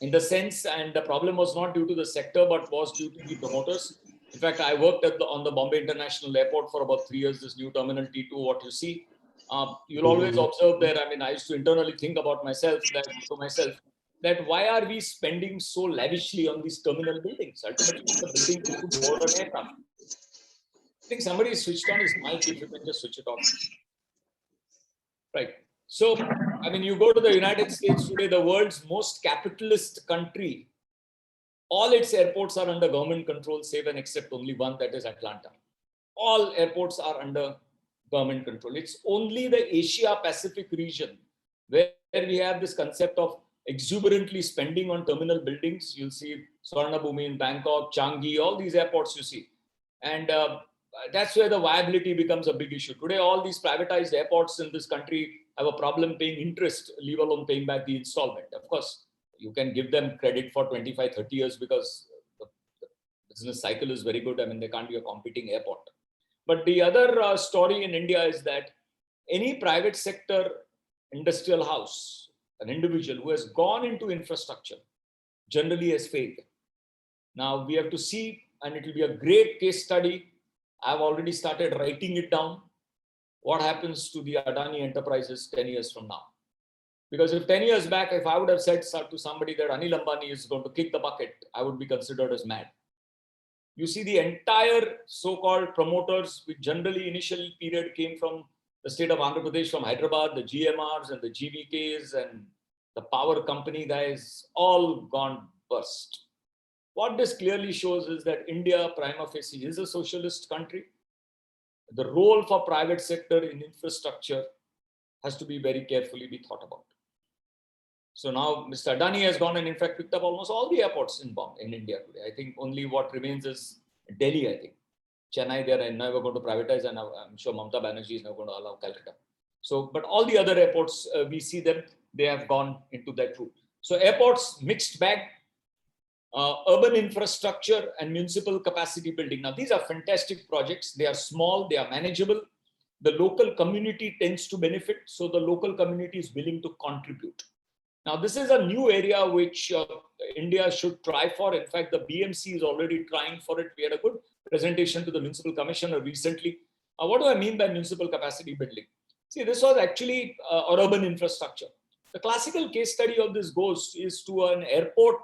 in the sense, and the problem was not due to the sector, but was due to the promoters. In fact, I worked on the Bombay International Airport for about 3 years, this new Terminal T2, what you see. You'll always observe there, I mean, I used to internally think about myself, that why are we spending so lavishly on these terminal buildings? Ultimately, the building you could board an aircraft. I think somebody switched on his mic, if you can just switch it off. Right. So, I mean, you go to the United States today, the world's most capitalist country, all its airports are under government control, save and except only one, that is Atlanta. All airports are under government control. It's only the Asia Pacific region where we have this concept of exuberantly spending on terminal buildings. You'll see Swarnabhumi in Bangkok, Changi, all these airports you see. And that's where the viability becomes a big issue. Today, all these privatized airports in this country have a problem paying interest, leave alone paying back the installment. Of course, you can give them credit for 25, 30 years because the business cycle is very good. I mean, they can't be a competing airport. But the other story in India is that any private sector industrial house, an individual who has gone into infrastructure, generally has failed. Now we have to see, and it will be a great case study. I've already started writing it down. What happens to the Adani enterprises 10 years from now? Because if 10 years back, if I would have said to somebody that Anil Ambani is going to kick the bucket, I would be considered as mad. You see, the entire so-called promoters, which generally initial period came from the state of Andhra Pradesh, from Hyderabad, the GMRs and the GVKs and the power company guys, all gone bust. What this clearly shows is that India, prima facie, is a socialist country. The role for private sector in infrastructure has to be very carefully be thought about. So now Mr. Adani has gone and in fact picked up almost all the airports in India today. I think only what remains is Delhi, I think. Chennai, they are never going to privatize, and I'm sure Mamata Banerjee is never going to allow Calcutta. So, but all the other airports, we see them, they have gone into that route. So airports, mixed bag, urban infrastructure and municipal capacity building. Now, these are fantastic projects. They are small, they are manageable. The local community tends to benefit. So the local community is willing to contribute. Now, this is a new area which India should try for. In fact, the BMC is already trying for it. We had a good presentation to the Municipal Commissioner recently. What do I mean by municipal capacity building? See, this was actually urban infrastructure. The classical case study of this is to an airport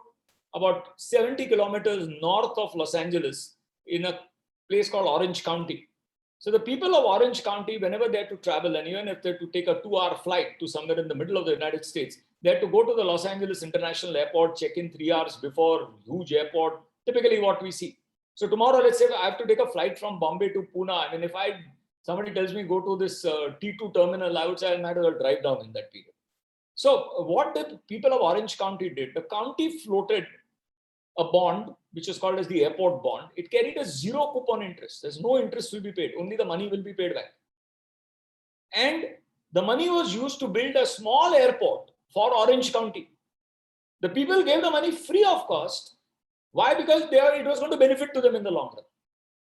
about 70 kilometers north of Los Angeles in a place called Orange County. So the people of Orange County, whenever they had to travel, and even if they had to take a 2-hour flight to somewhere in the middle of the United States, they had to go to the Los Angeles International Airport, check in 3 hours before, huge airport, typically what we see. So tomorrow, let's say I have to take a flight from Bombay to Pune. I mean, if somebody tells me go to this T2 terminal, I would say I might as well drive down in that period. So what the people of Orange County did, the county floated a bond, which is called as the airport bond. It carried a 0 coupon interest. There's no interest will be paid. Only the money will be paid back. And the money was used to build a small airport for Orange County. The people gave the money free of cost. Why? Because it was going to benefit to them in the long run.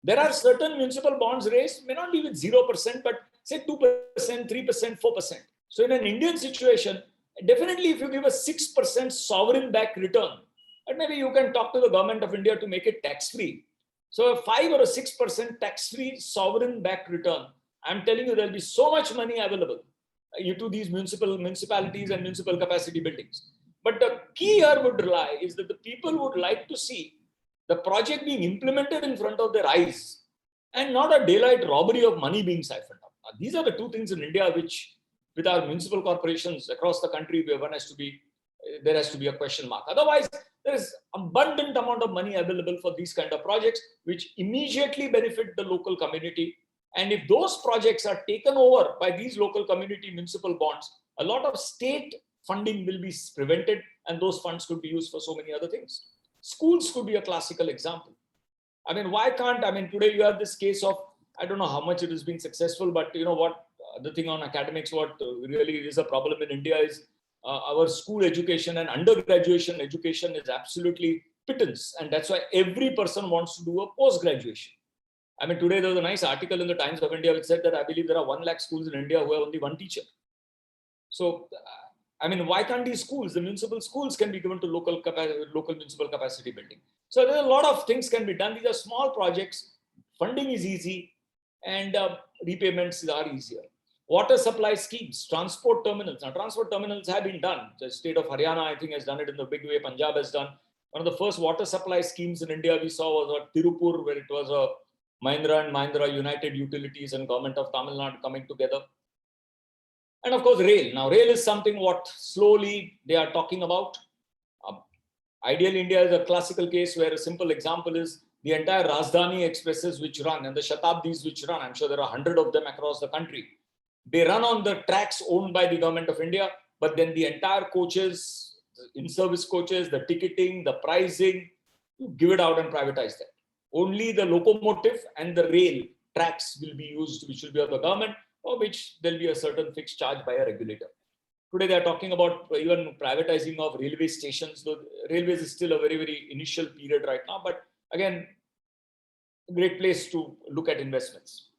There are certain municipal bonds raised, may not be with 0%, but say 2%, 3%, 4%. So in an Indian situation, definitely if you give a 6% sovereign back return, and maybe you can talk to the government of India to make it tax-free. So a 5 or a 6% tax-free sovereign back return, I'm telling you, there'll be so much money available to these municipalities and municipal capacity buildings. But the key here would lie is that the people would like to see the project being implemented in front of their eyes and not a daylight robbery of money being siphoned out. Now, these are the two things in India which, with our municipal corporations across the country, there has to be a question mark. Otherwise, there is abundant amount of money available for these kind of projects which immediately benefit the local community. And if those projects are taken over by these local community municipal bonds, a lot of state funding will be prevented and those funds could be used for so many other things. Schools could be a classical example. I mean, why can't, today you have this case of, I don't know how much it has been successful, but you know what, the thing on academics, what really is a problem in India is our school education and undergraduation education is absolutely pittance. And that's why every person wants to do a post-graduation. Today there was a nice article in the Times of India which said that I believe there are 1 lakh schools in India who have only one teacher. So, why can't these schools, the municipal schools can be given to local municipal capacity building? So there's a lot of things can be done. These are small projects, funding is easy and repayments are easier. Water supply schemes, transport terminals. Now, transport terminals have been done. The state of Haryana, I think, has done it in the big way. Punjab has done. One of the first water supply schemes in India we saw was at Tirupur, where it was a Mahindra and Mahindra United Utilities and Government of Tamil Nadu coming together. And of course, rail. Now, rail is something what slowly they are talking about. Ideally, India is a classical case where a simple example is the entire Rajdhani expresses which run and the Shatabdis which run. I'm sure there are 100 of them across the country. They run on the tracks owned by the Government of India, but then the entire coaches, in-service coaches, the ticketing, the pricing, you give it out and privatize that. Only the locomotive and the rail tracks will be used, which will be of the government, for which there'll be a certain fixed charge by a regulator. Today, they are talking about even privatizing of railway stations. Though railways is still a very, very initial period right now, but again, a great place to look at investments.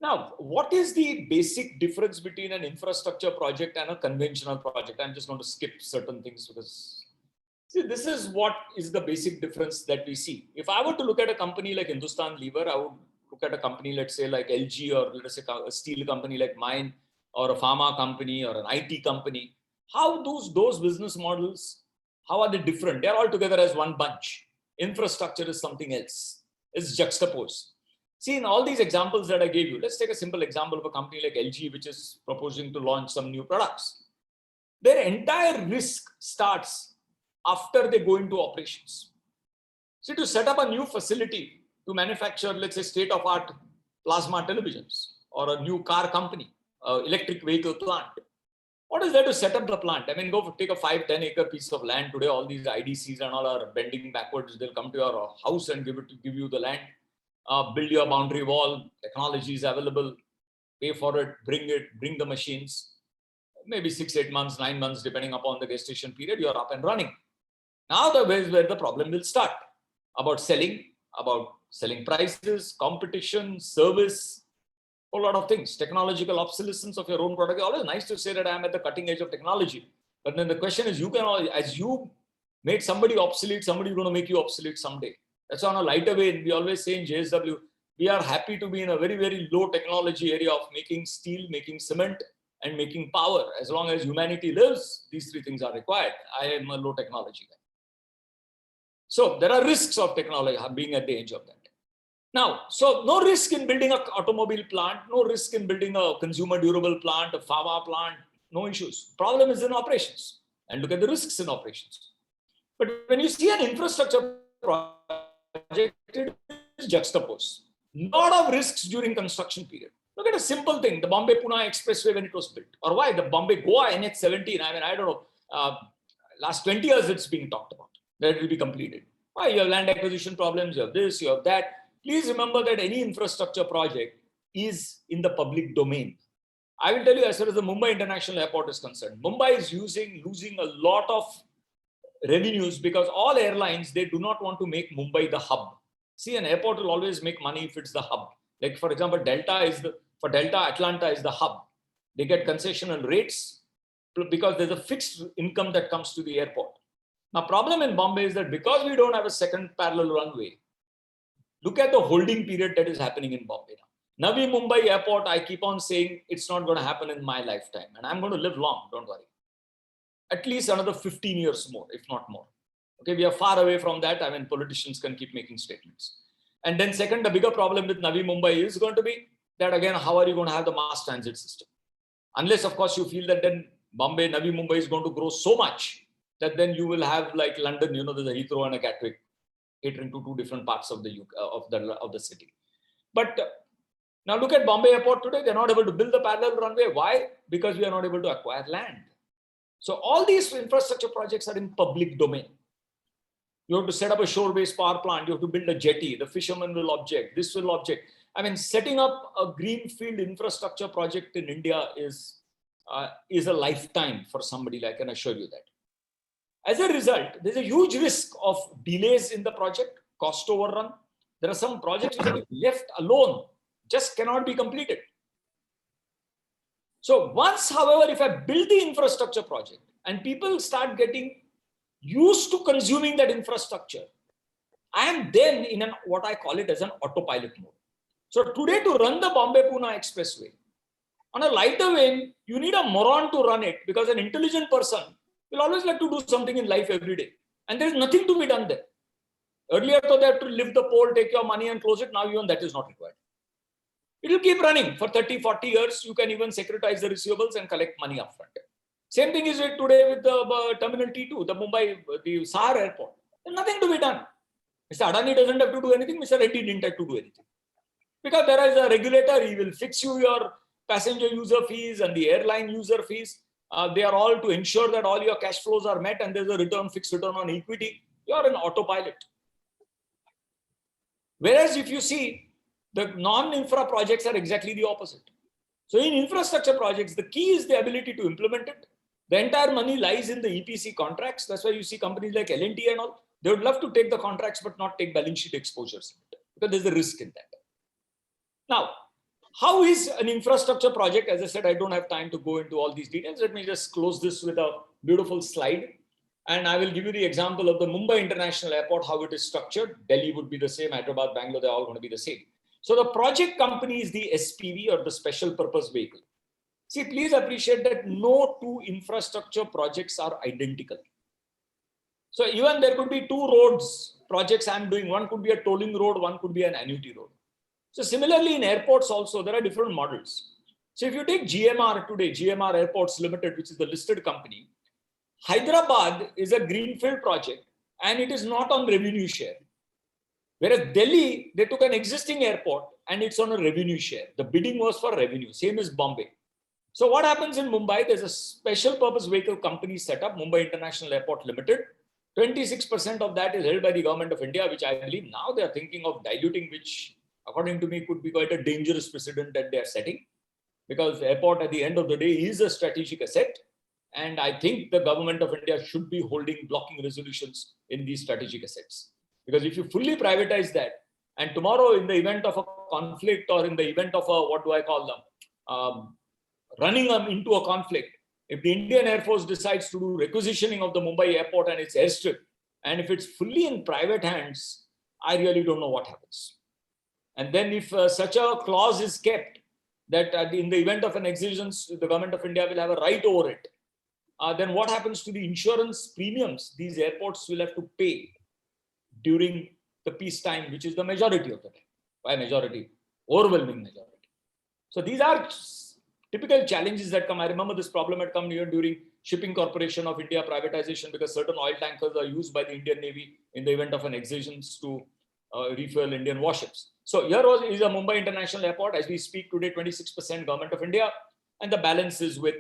Now, what is the basic difference between an infrastructure project and a conventional project? I'm just going to skip certain things because see, this is what is the basic difference that we see. If I were to look at a company like Hindustan Lever, I would look at a company, let's say like LG, or let's say a steel company like mine, or a pharma company or an IT company. How those business models, how are they different? They're all together as one bunch. Infrastructure is something else. It's juxtaposed. See, in all these examples that I gave you, let's take a simple example of a company like LG, which is proposing to launch some new products. Their entire risk starts after they go into operations. See, to set up a new facility to manufacture, let's say, state-of-art plasma televisions or a new car company, electric vehicle plant. What is there to set up the plant? Go take a 5-10 acre piece of land today. All these IDCs and all are bending backwards. They'll come to your house and give you the land. Build your boundary wall. Technology is available. Pay for it. Bring the machines. Maybe 6-8 months, 9 months, depending upon the gestation period. You're up and running. Now the way is where the problem will start. About selling prices, competition, service. A lot of things, technological obsolescence of your own product. Always nice to say that I am at the cutting edge of technology, But then the question is, as you made somebody obsolete, somebody is going to make you obsolete someday. That's on a lighter way. We always say in JSW, we are happy to be in a very, very low technology area of making steel, making cement, and making power. As long as humanity lives, these three things are required. I am a low technology guy. So there are risks of technology being at the edge of that. Now, so no risk in building an automobile plant, no risk in building a consumer durable plant, a pharma plant, no issues. Problem is in operations, and look at the risks in operations. But when you see an infrastructure project, it is juxtaposed. Lot of risks during construction period. Look at a simple thing, the Bombay-Pune Expressway when it was built, or why the Bombay-Goa NH17. I mean, I don't know, last 20 years it's being talked about that it will be completed. Why? You have land acquisition problems, you have this, you have that. Please remember that any infrastructure project is in the public domain. I will tell you, as far as the Mumbai International Airport is concerned, Mumbai is losing a lot of revenues because all airlines, they do not want to make Mumbai the hub. See, an airport will always make money if it's the hub. Like, for example, for Delta, Atlanta is the hub. They get concessional rates because there's a fixed income that comes to the airport. Now, problem in Bombay is that because we don't have a second parallel runway, look at the holding period that is happening in Bombay now. Navi Mumbai Airport, I keep on saying it's not going to happen in my lifetime. And I'm going to live long, don't worry. At least another 15 years more, if not more. Okay, we are far away from that. I mean, politicians can keep making statements. And then second, the bigger problem with Navi Mumbai is going to be that, again, how are you going to have the mass transit system? Unless, of course, you feel that then Navi Mumbai is going to grow so much that then you will have like London, you know, there's a Heathrow and a Gatwick catering to two different parts of the city. But now look at Bombay Airport today. They're not able to build the parallel runway. Why? Because we are not able to acquire land. So all these infrastructure projects are in public domain. You have to set up a shore-based power plant. You have to build a jetty. The fishermen will object. This will object. I mean, setting up a greenfield infrastructure project in India is a lifetime for somebody, I can assure you that. As a result, there's a huge risk of delays in the project, cost overrun. There are some projects which are left alone, just cannot be completed. So once, however, if I build the infrastructure project and people start getting used to consuming that infrastructure, I am then in what I call it as an autopilot mode. So today, to run the Bombay-Pune Expressway, on a lighter vein, you need a moron to run it, because an intelligent person will always like to do something in life every day. And there is nothing to be done there. Earlier, so they have to lift the pole, take your money and close it. Now even that is not required. It will keep running for 30, 40 years. You can even securitize the receivables and collect money upfront. Same thing is it today with the Terminal T2, the Mumbai, the Sahar Airport. There's nothing to be done. Mr. Adani doesn't have to do anything. Mr. Reddy didn't have to do anything. Because there is a regulator, he will fix you your passenger user fees and the airline user fees. They are all to ensure that all your cash flows are met and there's a fixed return on equity. You are an autopilot. Whereas if you see, the non-infra projects are exactly the opposite. So in infrastructure projects, the key is the ability to implement it. The entire money lies in the EPC contracts. That's why you see companies like L&T and all, they would love to take the contracts but not take balance sheet exposures, because there's a risk in that. Now, how is an infrastructure project? As I said, I don't have time to go into all these details. Let me just close this with a beautiful slide. And I will give you the example of the Mumbai International Airport, how it is structured. Delhi would be the same, Hyderabad, Bangalore, they're all going to be the same. So the project company is the SPV, or the special purpose vehicle. See, please appreciate that no two infrastructure projects are identical. So even there could be two roads projects I'm doing. One could be a tolling road, one could be an annuity road. So similarly in airports also, there are different models. So if you take GMR today, GMR Airports Limited, which is the listed company, Hyderabad is a greenfield project and it is not on revenue share. Whereas Delhi, they took an existing airport and it's on a revenue share. The bidding was for revenue, same as Bombay. So what happens in Mumbai, there's a special purpose vehicle company set up, Mumbai International Airport Limited. 26% of that is held by the government of India, which I believe now they are thinking of diluting, which according to me could be quite a dangerous precedent that they are setting. Because the airport at the end of the day is a strategic asset. And I think the government of India should be holding blocking resolutions in these strategic assets. Because if you fully privatize that, and tomorrow in the event of a conflict or in the event of a, what do I call them, running into a conflict, If the Indian Air Force decides to do requisitioning of the Mumbai airport and its airstrip, and if it's fully in private hands, I really don't know what happens. And then if such a clause is kept that in the event of an exigence, the government of India will have a right over it, then what happens to the insurance premiums these airports will have to pay during the peacetime, which is the majority of the time, by majority, overwhelming majority. So these are typical challenges that come. I remember this problem had come here during Shipping Corporation of India privatization, because certain oil tankers are used by the Indian Navy in the event of an exigence to refuel Indian warships. So here is a Mumbai International Airport. As we speak today, 26% government of India, and the balance is with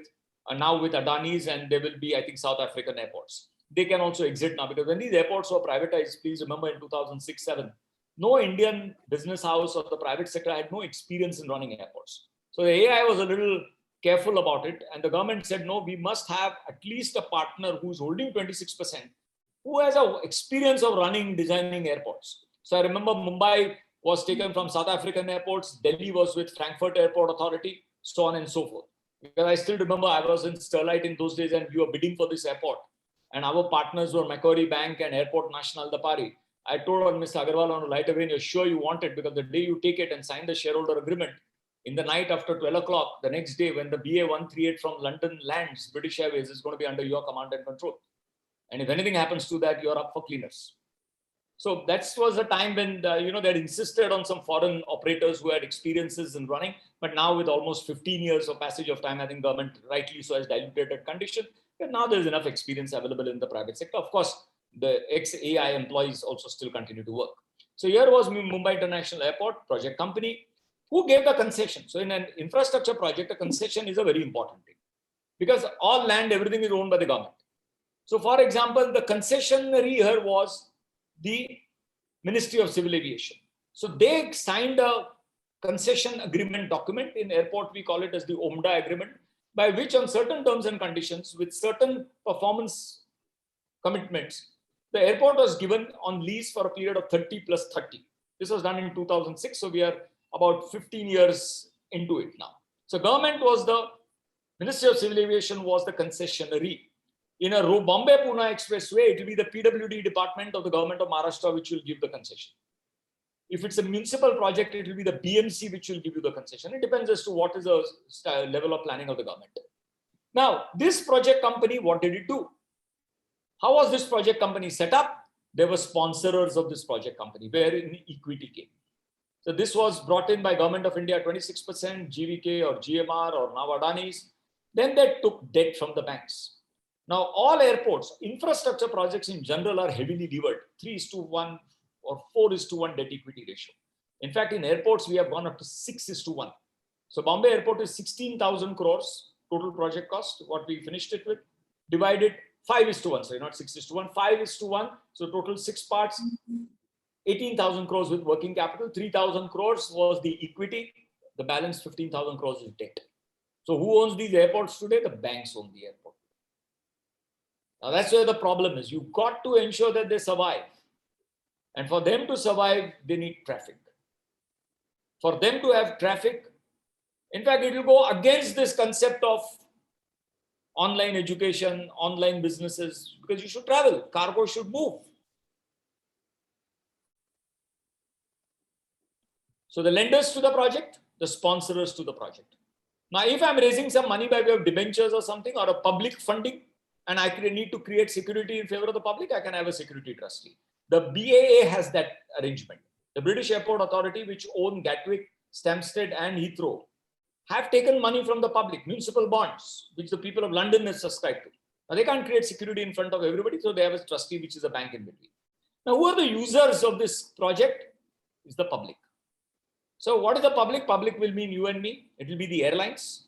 now with Adani's, and there will be, I think, South African airports. They can also exit now, because when these airports were privatized, please remember in 2006-07, no Indian business house or the private sector had no experience in running airports. So the AI was a little careful about it, and the government said, no, we must have at least a partner who's holding 26%, who has an experience of running, designing airports. So I remember Mumbai was taken from South African airports, Delhi was with Frankfurt Airport Authority, so on and so forth. Because I still remember I was in Sterlite in those days, and we were bidding for this airport. And our partners were Macquarie Bank and Airport National Dapari. I told Mr. Agarwal on the light away, you're sure you want it, because the day you take it and sign the shareholder agreement, in the night after 12 o'clock, the next day when the BA-138 from London lands, British Airways is going to be under your command and control. And if anything happens to that, you're up for cleaners. So that was a time when, they had insisted on some foreign operators who had experiences in running. But now with almost 15 years of passage of time, I think government rightly so has diluted that condition. But now there's enough experience available in the private sector. Of course, the ex-AI employees also still continue to work. So here was Mumbai International Airport project company who gave the concession. So in an infrastructure project, a concession is a very important thing, because all land, everything is owned by the government. So for example, the concessionary here was the Ministry of Civil Aviation. So they signed a concession agreement document. In airport, we call it as the OMDA agreement, by which on certain terms and conditions with certain performance commitments, the airport was given on lease for a period of 30 plus 30. This was done in 2006. So we are about 15 years into it now. So government was the Ministry of Civil Aviation was the concessionary. In a Bombay-Pune Expressway, it will be the PWD department of the government of Maharashtra which will give the concession. If it's a municipal project, it will be the BMC which will give you the concession. It depends as to what is the level of planning of the government. Now, this project company, what did it do? How was this project company set up? There were sponsors of this project company, wherein equity came. So this was brought in by Government of India, 26%, GVK or GMR or now Adani's. Then they took debt from the banks. Now, all airports, infrastructure projects in general are heavily levered, 3:1 or 4:1 debt equity ratio. In fact, in airports, we have gone up to 6:1. So Bombay Airport is 16,000 crores total project cost, what we finished it with, divided 5:1, sorry, not 6:1, 5:1. So total 6 parts, 18,000 crores with working capital, 3,000 crores was the equity, the balance 15,000 crores is debt. So who owns these airports today? The banks own the airport. Now that's where the problem is. You've got to ensure that they survive. And for them to survive, they need traffic. For them to have traffic, in fact, it will go against this concept of online education, online businesses, because you should travel, cargo should move. So the lenders to the project, the sponsors to the project. Now, if I'm raising some money by way of debentures or something, or a public funding, and I need to create security in favor of the public, I can have a security trustee. The BAA has that arrangement. The British Airport Authority, which own Gatwick, Stansted, and Heathrow, have taken money from the public, municipal bonds, which the people of London have subscribed to. Now, they can't create security in front of everybody, so they have a trustee, which is a bank in between. Now, who are the users of this project? Is the public. So what is the public? Public will mean you and me. It will be the airlines.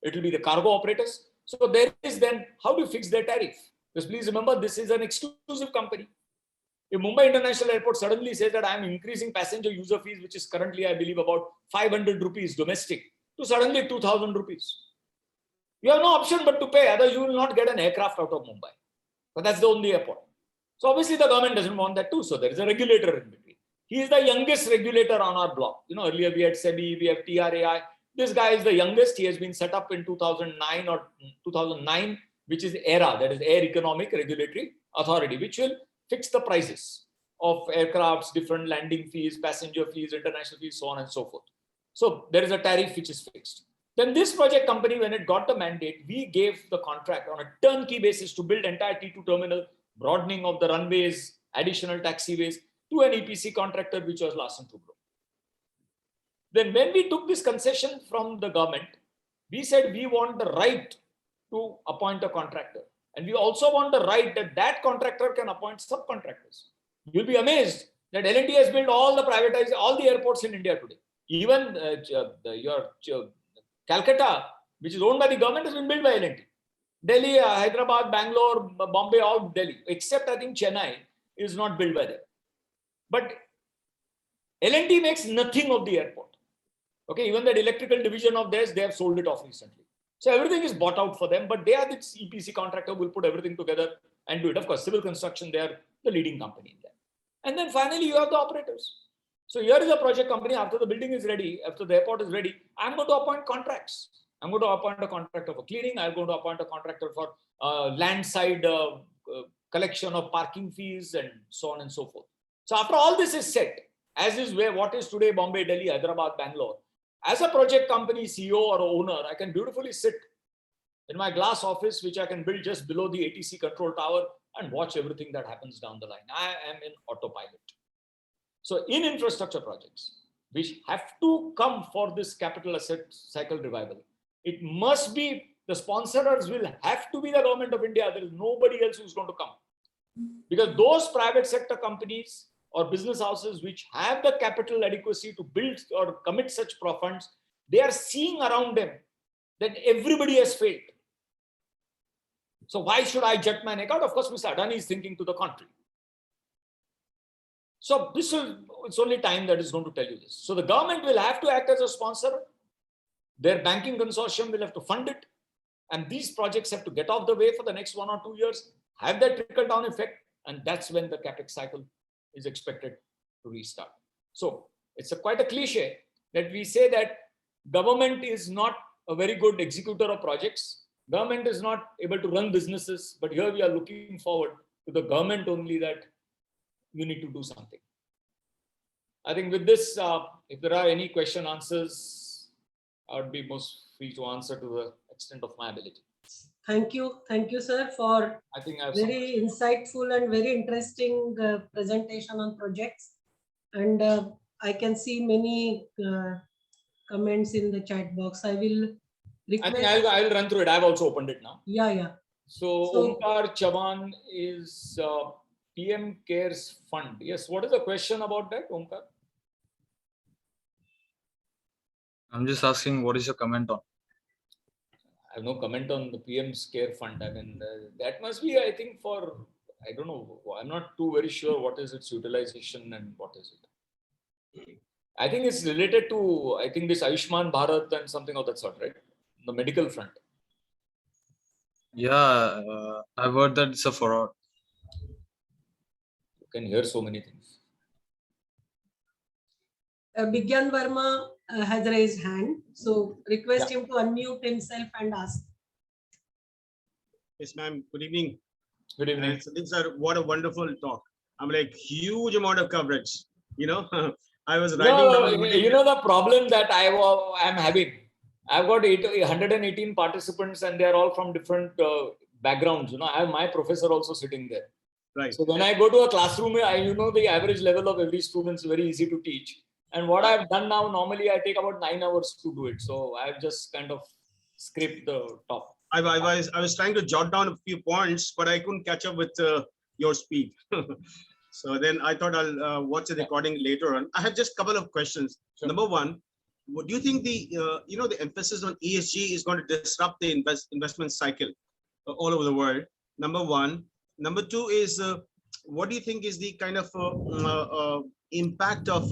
It will be the cargo operators. So there is then, how do you fix their tariff? Because please remember, this is an exclusive company. If Mumbai International Airport suddenly says that I am increasing passenger user fees, which is currently, I believe, about 500 rupees domestic, to suddenly 2,000 rupees. You have no option but to pay, otherwise you will not get an aircraft out of Mumbai. But that's the only airport. So obviously the government doesn't want that too. So there is a regulator in between. He is the youngest regulator on our block. Earlier we had SEBI, we have TRAI. This guy is the youngest. He has been set up in 2009 or 2009, which is ERA, that is Air Economic Regulatory Authority, which will fix the prices of aircrafts, different landing fees, passenger fees, international fees, so on and so forth. So there is a tariff which is fixed. Then this project company, when it got the mandate, we gave the contract on a turnkey basis to build entire T2 terminal, broadening of the runways, additional taxiways to an EPC contractor, which was Larsen & Toubro. Then when we took this concession from the government, we said we want the right to appoint a contractor. And we also want the right that that contractor can appoint subcontractors. You'll be amazed that L&T has built all the airports in India today. Even Calcutta, which is owned by the government, has been built by L&T. Delhi, Hyderabad, Bangalore, Bombay, all Delhi, except I think Chennai is not built by them. But L&T makes nothing of the airport. Okay, even that electrical division of theirs, they have sold it off recently. So everything is bought out for them, but they are the EPC contractor, will put everything together and do it. Of course, civil construction, they are the leading company in there. And then finally, you have the operators. So here is a project company. After the building is ready, after the airport is ready, I'm going to appoint contracts. I'm going to appoint a contractor for cleaning. I'm going to appoint a contractor for land side collection of parking fees and so on and so forth. So after all this is set, as is what is today Bombay, Delhi, Hyderabad, Bangalore, as a project company CEO or owner, I can beautifully sit in my glass office, which I can build just below the ATC control tower and watch everything that happens down the line. I am in autopilot. So in infrastructure projects, which have to come for this capital asset cycle revival, it must be, the sponsors will have to be the government of India. There is nobody else who's going to come. Because those private sector companies or business houses which have the capital adequacy to build or commit such funds, they are seeing around them that everybody has failed. So why should I jut my neck out? Of course, Mr. Adani is thinking to the contrary. So it's only time that is going to tell you this. So the government will have to act as a sponsor. Their banking consortium will have to fund it. And these projects have to get off the way for the next 1 or 2 years, have that trickle down effect. And that's when the capex cycle is expected to restart. So it's quite a cliche that we say that government is not a very good executor of projects. Government is not able to run businesses, but here we are looking forward to the government only that you need to do something. I think with this, if there are any question answers, I would be most free to answer to the extent of my ability. Thank you, sir, for I think I have very insightful and very interesting presentation on projects. And I can see many comments in the chat box. I will request. I think I'll run through it. I've also opened it now. Yeah. So Omkar Chavan is PM Cares Fund. Yes. What is the question about that, Omkar? I'm just asking, what is your comment on? I have no comment on the PM's Care Fund. I mean, that must be, I think, for, I don't know, I'm not too very sure what is its utilization and what is it. I think it's related to, I think, this Ayushman Bharat and something of that sort, right? The medical front. Yeah, I've heard that it's a fraud. You can hear so many things. Bigyan Verma has raised hand. So request him to unmute himself and ask. Yes, ma'am. Good evening. Good evening. Sadhik sir, what a wonderful talk. I'm like huge amount of coverage. You know, I was writing down. You know the problem that I'm having. I've got 118 participants and they are all from different backgrounds. You know, I have my professor also sitting there. Right. So when I go to a classroom, the average level of every student is very easy to teach. And what I've done now, normally I take about 9 hours to do it. So I've just kind of scraped the top. I was trying to jot down a few points, but I couldn't catch up with your speed. So then I thought I'll watch the recording later on. I have just a couple of questions. Sure. Number one, do you think the the emphasis on ESG is going to disrupt the investment cycle all over the world? Number one. Number two is, what do you think is the kind of impact of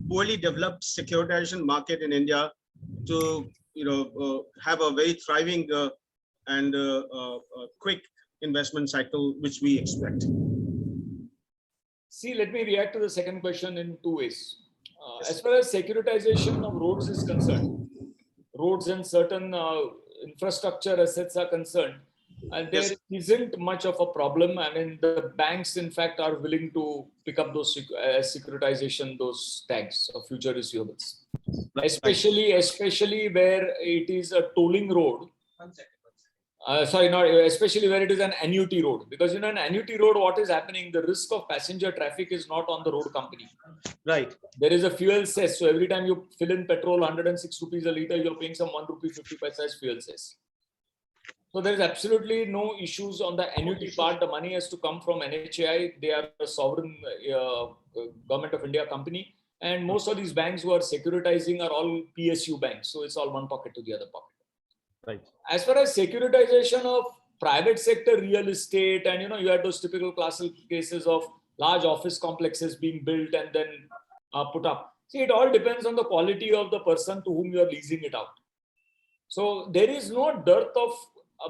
poorly developed securitization market in India to have a very thriving and quick investment cycle which we expect? See, let me react to the second question in two ways. As far as securitization of roads is concerned, roads and certain infrastructure assets are concerned, and there isn't much of a problem. I mean, the banks, in fact, are willing to pick up those securitization, those tags of future receivables, especially where it is a tolling road. Especially where it is an annuity road, because an annuity road, what is happening? The risk of passenger traffic is not on the road company. Right. There is a fuel cess, so every time you fill in petrol, 106 rupees a liter, you're paying some 1 rupee 50 paisa as fuel cess. So there is absolutely no issues on the annuity part. The money has to come from NHAI. They are a sovereign government of India company, and most of these banks who are securitizing are all PSU banks. So it's all one pocket to the other pocket. Right. As far as securitization of private sector real estate, and you had those typical classical cases of large office complexes being built and then put up. See, it all depends on the quality of the person to whom you are leasing it out. So there is no dearth of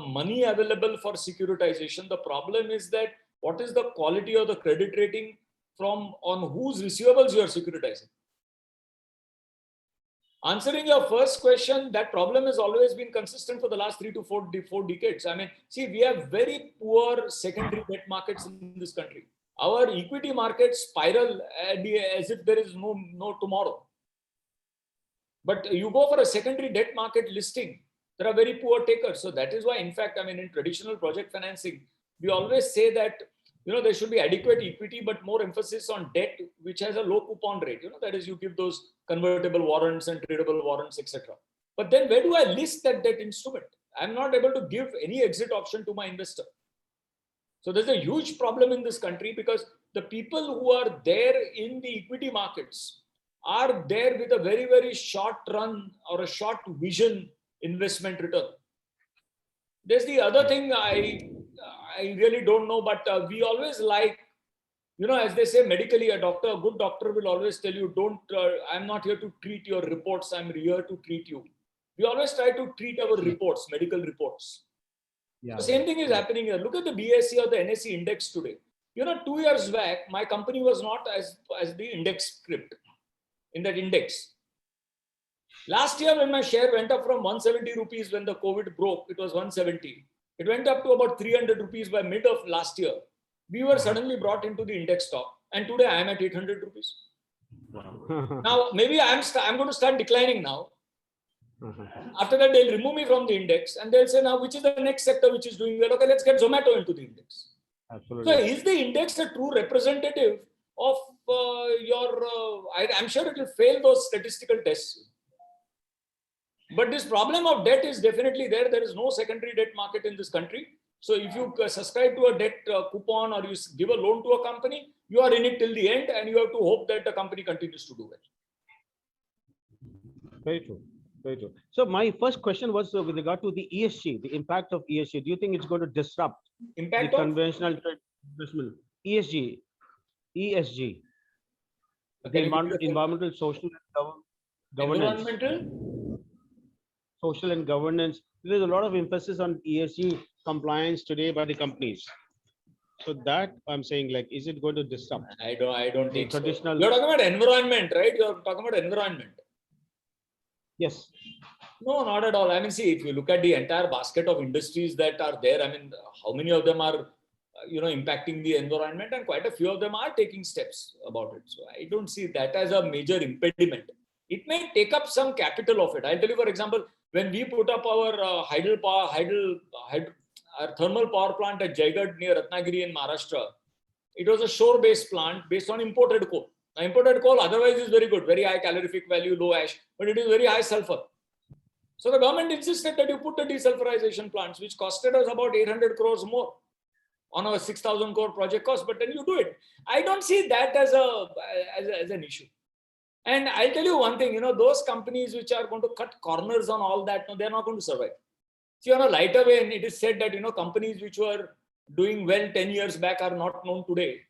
money available for securitization. The problem is that what is the quality of the credit rating on whose receivables you are securitizing? Answering your first question, that problem has always been consistent for the last 3 to 4 decades. I mean, see, we have very poor secondary debt markets in this country. Our equity markets spiral as if there is no tomorrow. But you go for a secondary debt market listing, there are very poor takers. So that is why, in fact, I mean, in traditional project financing, we always say that there should be adequate equity, but more emphasis on debt, which has a low coupon rate. That is, you give those convertible warrants and tradable warrants, etc. But then where do I list that debt instrument? I'm not able to give any exit option to my investor. So there's a huge problem in this country, because the people who are there in the equity markets are there with a very, very short run or a short vision investment return. There's the other thing I really don't know, but we always like, as they say medically, a good doctor will always tell you, I'm not here to treat your reports, I'm here to treat you. We always try to treat our reports, medical reports. The same thing is happening here. Look at the BSE or the NSE index today. 2 years back, my company was not as the index script in that index. Last year, when my share went up from 170 rupees when the COVID broke, it was 170. It went up to about 300 rupees by mid of last year. We were suddenly brought into the index stock, and today I am at 800 rupees. Wow. Now, maybe I'm going to start declining now. After that, they'll remove me from the index, and they'll say, now, which is the next sector which is doing well? Okay, let's get Zomato into the index. Absolutely. So is the index a true representative of I'm sure it will fail those statistical tests. But this problem of debt is definitely there. There is no secondary debt market in this country. So if you subscribe to a debt coupon or you give a loan to a company, you are in it till the end, and you have to hope that the company continues to do it. Very true. Very true. So my first question was with regard to the ESG, the impact of ESG. Do you think it's going to disrupt the conventional trade investment? ESG. Okay, environmental, social, and governance. Environmental? Social and governance. There's a lot of emphasis on ESG compliance today by the companies. So that I'm saying, like, is it going to disrupt? I don't think traditional. So. You're talking about environment, right? You're talking about environment. Yes. No, not at all. I mean, see, if you look at the entire basket of industries that are there, I mean, how many of them are, impacting the environment, and quite a few of them are taking steps about it. So I don't see that as a major impediment. It may take up some capital of it. I'll tell you, for example, when we put up our our thermal power plant at Jaigarh near Ratnagiri in Maharashtra, it was a shore-based plant based on imported coal. Now, imported coal otherwise is very good, very high calorific value, low ash, but it is very high sulfur. So the government insisted that you put the desulfurization plants, which costed us about 800 crores more on a 6,000 crore project cost, but then you do it. I don't see that as an issue. And I'll tell you one thing, those companies which are going to cut corners on all that, no, they're not going to survive. See, on a lighter vein, it is said that, companies which were doing well 10 years back are not known today.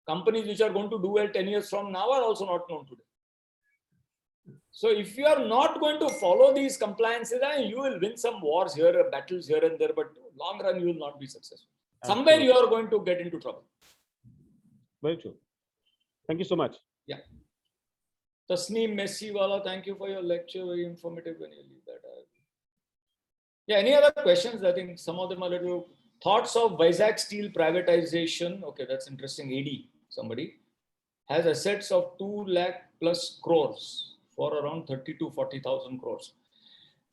Companies which are going to do well 10 years from now are also not known today. So if you are not going to follow these compliances, you will win some wars here, battles here and there, but long run, you will not be successful. Somewhere you are going to get into trouble. Very true. Thank you so much. Yeah. Tasneem Messiwala, thank you for your lecture. Very informative when you leave that. Yeah, any other questions? I think some of them are little thoughts of Vizag Steel privatization. Okay, that's interesting. AD, somebody has assets of 2 lakh plus crores for around 30 to 40,000 crores.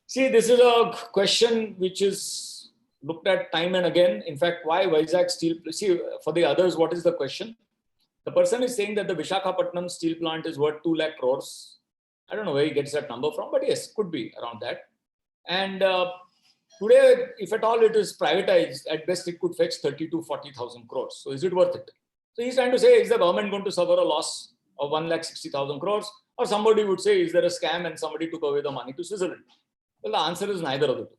See, this is a question which is looked at time and again. In fact, why Vizag Steel? See, for the others, what is the question? The person is saying that the Visakhapatnam steel plant is worth 2 lakh crores. I don't know where he gets that number from, but yes, could be around that. And today, if at all it is privatized, at best it could fetch 30 to 40,000 crores. So is it worth it? So he's trying to say, is the government going to suffer a loss of 1,60,000 crores? Or somebody would say, is there a scam and somebody took away the money to Switzerland? Well, the answer is neither of the two.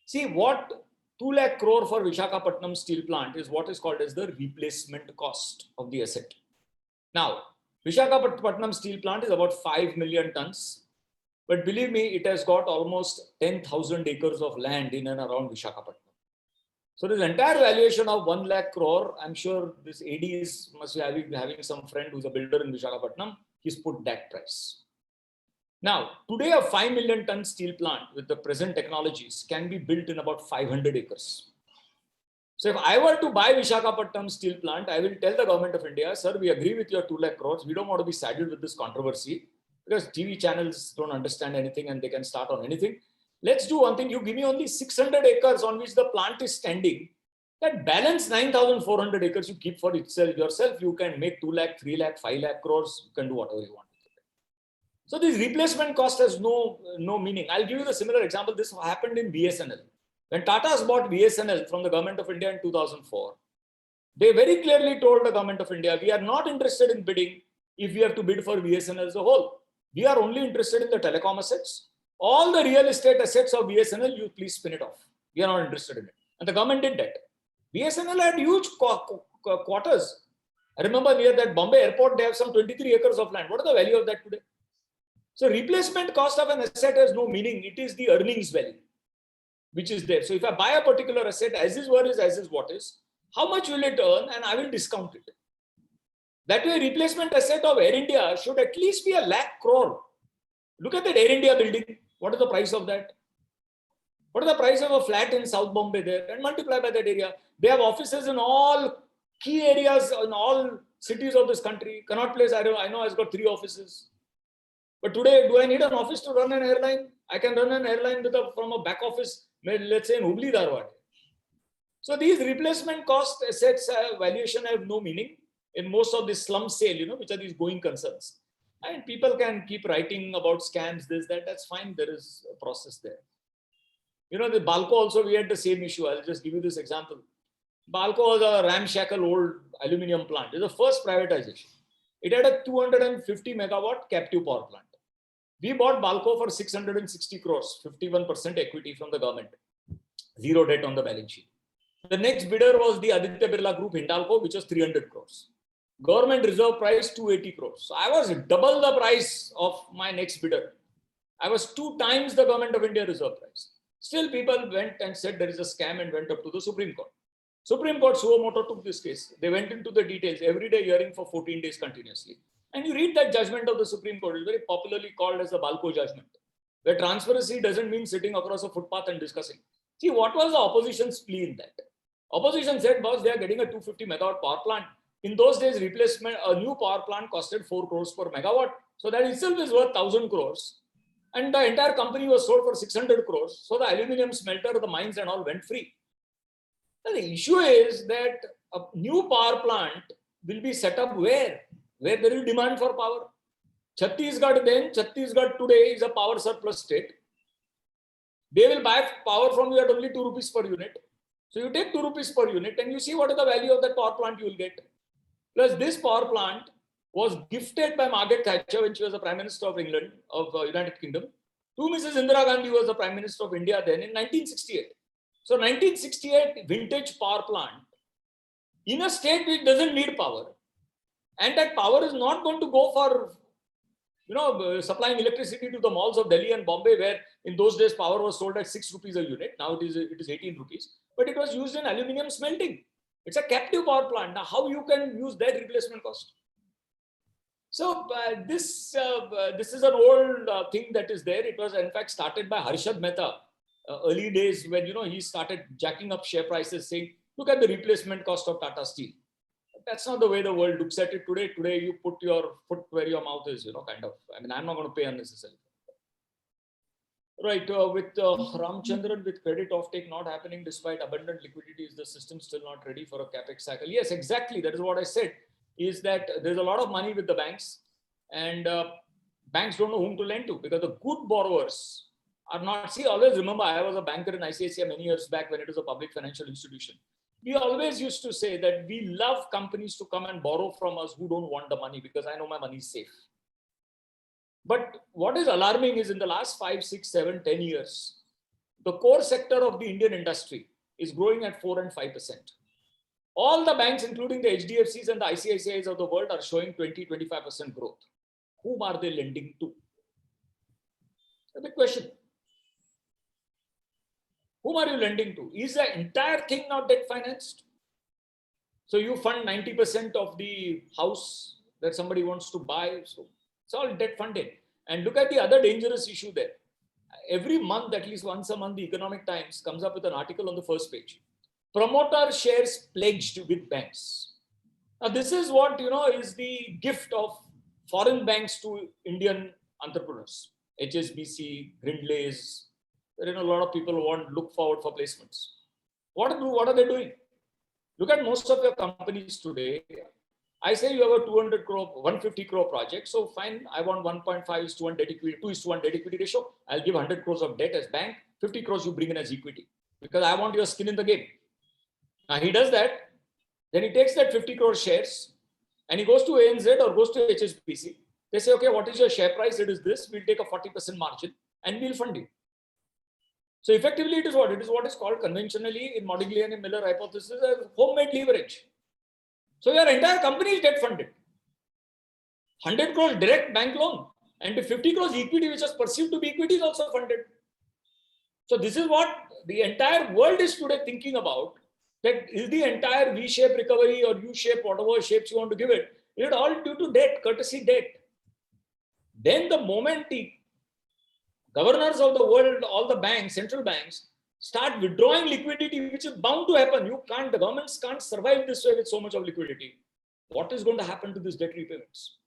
See, what 2 lakh crore for Visakhapatnam steel plant is what is called as the replacement cost of the asset. Now, Visakhapatnam steel plant is about 5 million tons. But believe me, it has got almost 10,000 acres of land in and around Visakhapatnam. So this entire valuation of 1 lakh crore, I'm sure this AD must be having some friend who's a builder in Visakhapatnam. He's put that price. Now, today a 5 million ton steel plant with the present technologies can be built in about 500 acres. So if I were to buy Visakhapatnam steel plant, I will tell the government of India, sir, we agree with your 2 lakh crores. We don't want to be saddled with this controversy because TV channels don't understand anything and they can start on anything. Let's do one thing. You give me only 600 acres on which the plant is standing. That balance 9,400 acres you keep for yourself. You can make 2 lakh, 3 lakh, 5 lakh crores. You can do whatever you want. So this replacement cost has no meaning. I'll give you the similar example. This happened in BSNL. When Tata's bought BSNL from the government of India in 2004, they very clearly told the government of India, we are not interested in bidding if we have to bid for BSNL as a whole. We are only interested in the telecom assets. All the real estate assets of BSNL, you please spin it off. We are not interested in it. And the government did that. BSNL had huge quarters. I remember near that Bombay airport, they have some 23 acres of land. What is the value of that today? So replacement cost of an asset has no meaning. It is the earnings value, which is there. So if I buy a particular asset, as is what is, as is what is, how much will it earn? And I will discount it. That way, replacement asset of Air India should at least be 1 lakh crore. Look at that Air India building. What is the price of that? What is the price of a flat in South Bombay there? And multiply by that area. They have offices in all key areas in all cities of this country. Connaught Place, I know has got 3 offices. But today, do I need an office to run an airline? I can run an airline from a back office, let's say in Hubli, Dharwad. So these replacement cost assets valuation have no meaning in most of this slum sale, which are these going concerns. And people can keep writing about scams, this, that, that's fine. There is a process there. The Balco also, we had the same issue. I'll just give you this example. Balco was a ramshackle old aluminium plant. It's the first privatization. It had a 250 megawatt captive power plant. We bought Balco for 660 crores, 51% equity from the government. Zero debt on the balance sheet. The next bidder was the Aditya Birla Group, Hindalco, which was 300 crores. Government reserve price 280 crores. So I was double the price of my next bidder. I was 2 times the government of India reserve price. Still people went and said there is a scam and went up to the Supreme Court. Supreme Court suo moto took this case. They went into the details, every day hearing for 14 days continuously. And you read that judgment of the Supreme Court, it's very popularly called as the Balco judgment, where transparency doesn't mean sitting across a footpath and discussing. See, what was the opposition's plea in that? Opposition said, boss, they are getting a 250 megawatt power plant. In those days, replacement, a new power plant costed 4 crores per megawatt. So that itself is worth 1,000 crores. And the entire company was sold for 600 crores. So the aluminium smelter, the mines and all went free. And the issue is that a new power plant will be set up where there is demand for power. Chhattisgarh today is a power surplus state. They will buy power from you at only 2 rupees per unit. So you take 2 rupees per unit and you see what is the value of that power plant you will get. Plus this power plant was gifted by Margaret Thatcher when she was the Prime Minister of England, of United Kingdom, to Mrs. Indira Gandhi, who was the Prime Minister of India then in 1968. So 1968 vintage power plant in a state which doesn't need power. And that power is not going to go for, supplying electricity to the malls of Delhi and Bombay, where in those days power was sold at 6 rupees a unit. Now it is 18 rupees, but it was used in aluminium smelting. It's a captive power plant. Now, how you can use that replacement cost? So this is an old thing that is there. It was in fact started by Harshad Mehta early days when, he started jacking up share prices saying, look at the replacement cost of Tata Steel. That's not the way the world looks at it today. Today, you put your foot where your mouth is, kind of. I mean, I'm not going to pay unnecessarily. Right, with Ramchandran, with credit offtake not happening despite abundant liquidity, is the system still not ready for a capex cycle? Yes, exactly. That is what I said, is that there's a lot of money with the banks, and banks don't know whom to lend to, because the good borrowers are not. See, always remember, I was a banker in ICICI many years back when it was a public financial institution. We always used to say that we love companies to come and borrow from us who don't want the money, because I know my money is safe. But what is alarming is in the last 5, 6, 7, 10 years, the core sector of the Indian industry is growing at 4 and 5%. All the banks, including the HDFCs and the ICICIs of the world, are showing 20, 25% growth. Whom are they lending to? A big question. Whom are you lending to? Is the entire thing now debt financed? So you fund 90% of the house that somebody wants to buy. So it's all debt funded. And look at the other dangerous issue there. Every month, at least once a month, the Economic Times comes up with an article on the first page. Promoter shares pledged with banks. Now, this is what, is the gift of foreign banks to Indian entrepreneurs. HSBC, Grindlays, a lot of people look forward for placements. What are they doing? Look at most of your companies today. I say you have a 200 crore, 150 crore project. So fine, I want 1.5 is to 1 debt equity, 2 is to 1 debt equity ratio. I'll give 100 crores of debt as bank, 50 crores you bring in as equity, because I want your skin in the game. Now he does that. Then he takes that 50 crore shares and he goes to ANZ or goes to HSBC. They say, okay, what is your share price? It is this. We'll take a 40% margin and we'll fund you. So effectively, it is what is called conventionally in Modigliani Miller hypothesis as homemade leverage. So your entire company is debt funded. 100 crores direct bank loan and 50 crores equity, which is perceived to be equity, is also funded. So this is what the entire world is today thinking about, that is the entire V-shaped recovery or U-shaped, whatever shapes you want to give it, is it all due to debt, courtesy debt. Then the moment the governors of the world, all the banks, central banks, start withdrawing liquidity, which is bound to happen. The governments can't survive this way with so much of liquidity. What is going to happen to these debt repayments?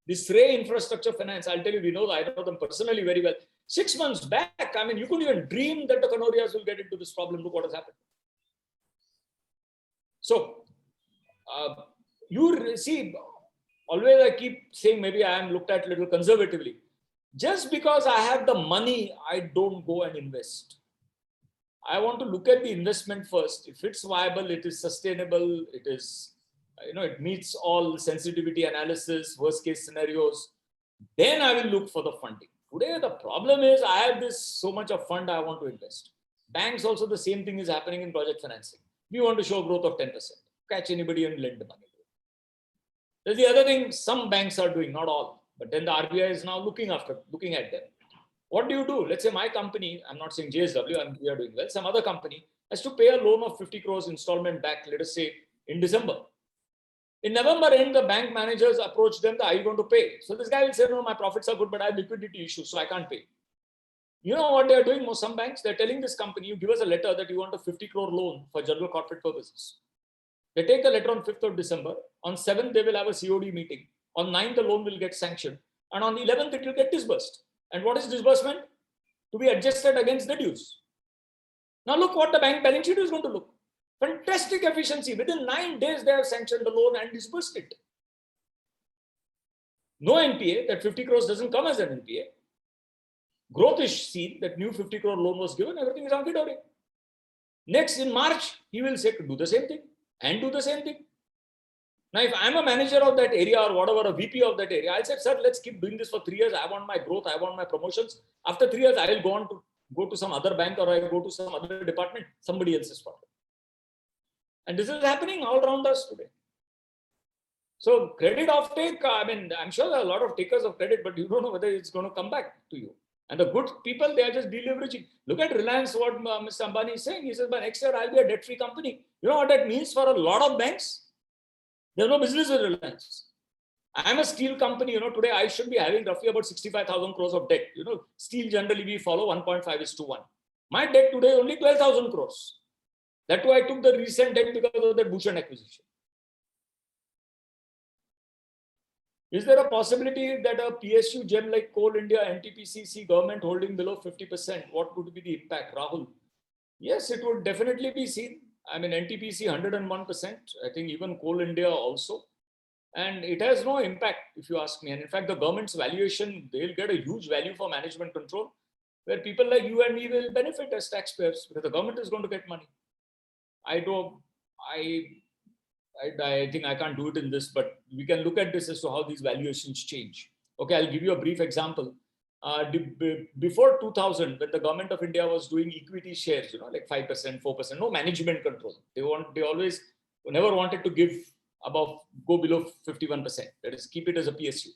This Ray Infrastructure Finance, I'll tell you, I know them personally very well. 6 months back, I mean, you couldn't even dream that the Kanorias will get into this problem. Look what has happened. So, you see, always I keep saying, maybe I am looked at a little conservatively. Just because I have the money, I don't go and invest. I want to look at the investment first. If it's viable, it is sustainable, it is, it meets all sensitivity analysis, worst case scenarios, then I will look for the funding. Today, the problem is I have so much of fund I want to invest. Banks also, the same thing is happening in project financing. We want to show growth of 10%. Catch anybody and lend the money. There's the other thing some banks are doing, not all, but then the RBI is now looking at them. What do you do? Let's say my company, I'm not saying JSW, we are doing well. Some other company has to pay a loan of 50 crores installment back, let us say in December. In November end, the bank managers approach them, are you going to pay? So this guy will say, no, my profits are good, but I have liquidity issues, so I can't pay. You know what they are doing? Some banks, they're telling this company, you give us a letter that you want a 50 crore loan for general corporate purposes. They take the letter on 5th of December. On 7th, they will have a COD meeting. On 9th, the loan will get sanctioned. And on 11th, it will get disbursed. And what is disbursement? To be adjusted against the dues. Now look what the bank balance sheet is going to look. Fantastic efficiency. Within 9 days, they have sanctioned the loan and disbursed it. No NPA, that 50 crores doesn't come as an NPA. Growth is seen, that new 50 crore loan was given, everything is hunky-dory. Next, in March, he will say, do the same thing and do the same thing. Now, if I'm a manager of that area or whatever, a VP of that area, I'll say, sir, let's keep doing this for 3 years. I want my growth. I want my promotions. After 3 years, I will go to some other bank or I will go to some other department, somebody else's problem. And this is happening all around us today. So credit offtake, I mean, I'm sure there are a lot of takers of credit, but you don't know whether it's going to come back to you. And the good people, they are just deleveraging. Look at Reliance, what Mr. Ambani is saying. He says, by next year, I'll be a debt-free company. You know what that means for a lot of banks? There's no business with Reliance. I'm a steel company. Today I should be having roughly about 65,000 crores of debt. Steel generally we follow 1.5:1. My debt today is only 12,000 crores. That's why I took the recent debt because of the Bhushan acquisition. Is there a possibility that a PSU gem like Coal India, NTPC, see government holding below 50%? What would be the impact, Rahul? Yes, it would definitely be seen. I mean, NTPC 101%. I think even Coal India also. And it has no impact, if you ask me. And in fact, the government's valuation, they'll get a huge value for management control, where people like you and me will benefit as taxpayers because the government is going to get money. I think I can't do it in this, but we can look at this as to how these valuations change. Okay, I'll give you a brief example. Before 2000, when the government of India was doing equity shares, like 5%, 4%, no management control. They always never wanted to go below 51%. That is, keep it as a PSU.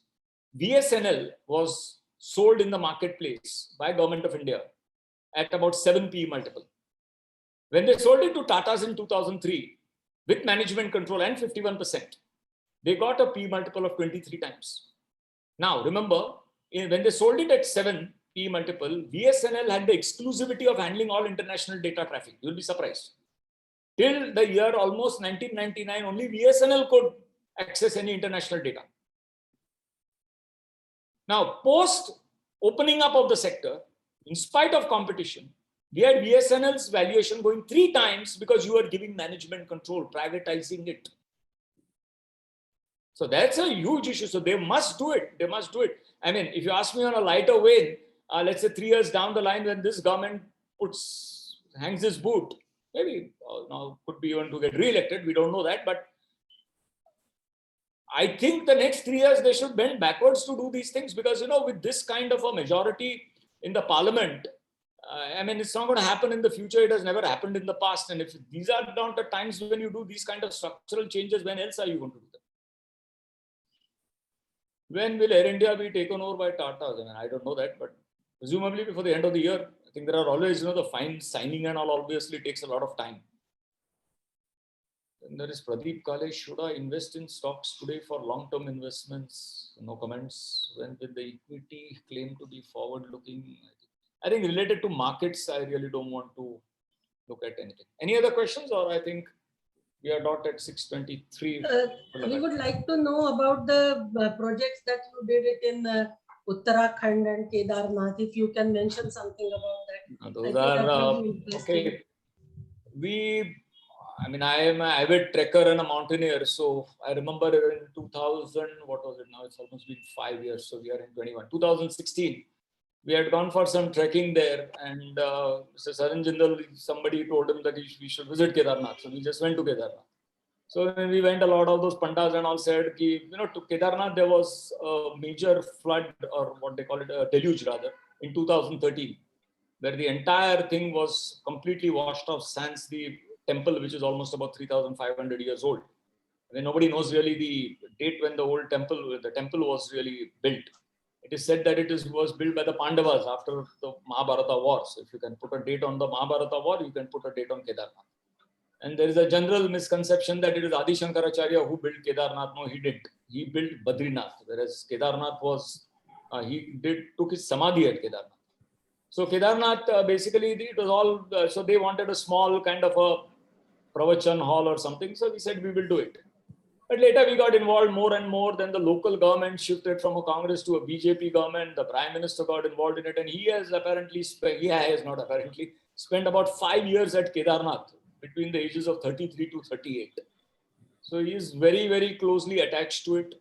BSNL was sold in the marketplace by government of India at about 7 PE multiple. When they sold it to Tata's in 2003, with management control and 51%, they got a P multiple of 23 times. Now, remember, when they sold it at 7 P multiple, BSNL had the exclusivity of handling all international data traffic. You'll be surprised. Till the year almost 1999, only BSNL could access any international data. Now, post opening up of the sector, in spite of competition, we had BSNL's valuation going 3 times because you were giving management control, privatizing it. So that's a huge issue. So they must do it. They must do it. I mean, if you ask me on a lighter vein, let's say 3 years down the line, when this government hangs its boot, maybe now could be even to get re-elected. We don't know that, but I think the next 3 years they should bend backwards to do these things because with this kind of a majority in the parliament, I mean, it's not going to happen in the future. It has never happened in the past. And if these are not the times when you do these kind of structural changes, when else are you going to do them? When will Air India be taken over by Tata? I mean, I don't know that, but presumably before the end of the year. I think there are always, the fine signing and all obviously takes a lot of time. And there is Pradeep Kale. Should I invest in stocks today for long-term investments? No comments. When will the equity claim to be forward-looking? I think related to markets, I really don't want to look at anything. Any other questions, or I think we are not at 6:23. We would like to know about the projects that you did it in Uttarakhand and Kedarnath. If you can mention something about that. Those are okay. I am an avid trekker and a mountaineer. So I remember in 2000, what was it now? It's almost been 5 years. So we are in 21. 2016. We had gone for some trekking there, and Mr. Saran Jindal, somebody told him that we should visit Kedarnath. So we just went to Kedarnath. So when we went, a lot of those pandas and all said, to Kedarnath, there was a major flood, or what they call it, a deluge rather, in 2013, where the entire thing was completely washed off, sans the temple, which is almost about 3,500 years old. I mean, nobody knows really the date when the temple was really built. It is said that it was built by the Pandavas after the Mahabharata war. So if you can put a date on the Mahabharata war, you can put a date on Kedarnath. And there is a general misconception that it is Adi Shankaracharya who built Kedarnath. No, he didn't. He built Badrinath, whereas Kedarnath was, took his Samadhi at Kedarnath. So Kedarnath, basically, it was all, so they wanted a small kind of a pravachan hall or something. So we said we will do it. But later we got involved more and more. Then the local government shifted from a Congress to a BJP government. The Prime Minister got involved in it. And he has apparently spent about 5 years at Kedarnath between the ages of 33 to 38. So he is very, very closely attached to it.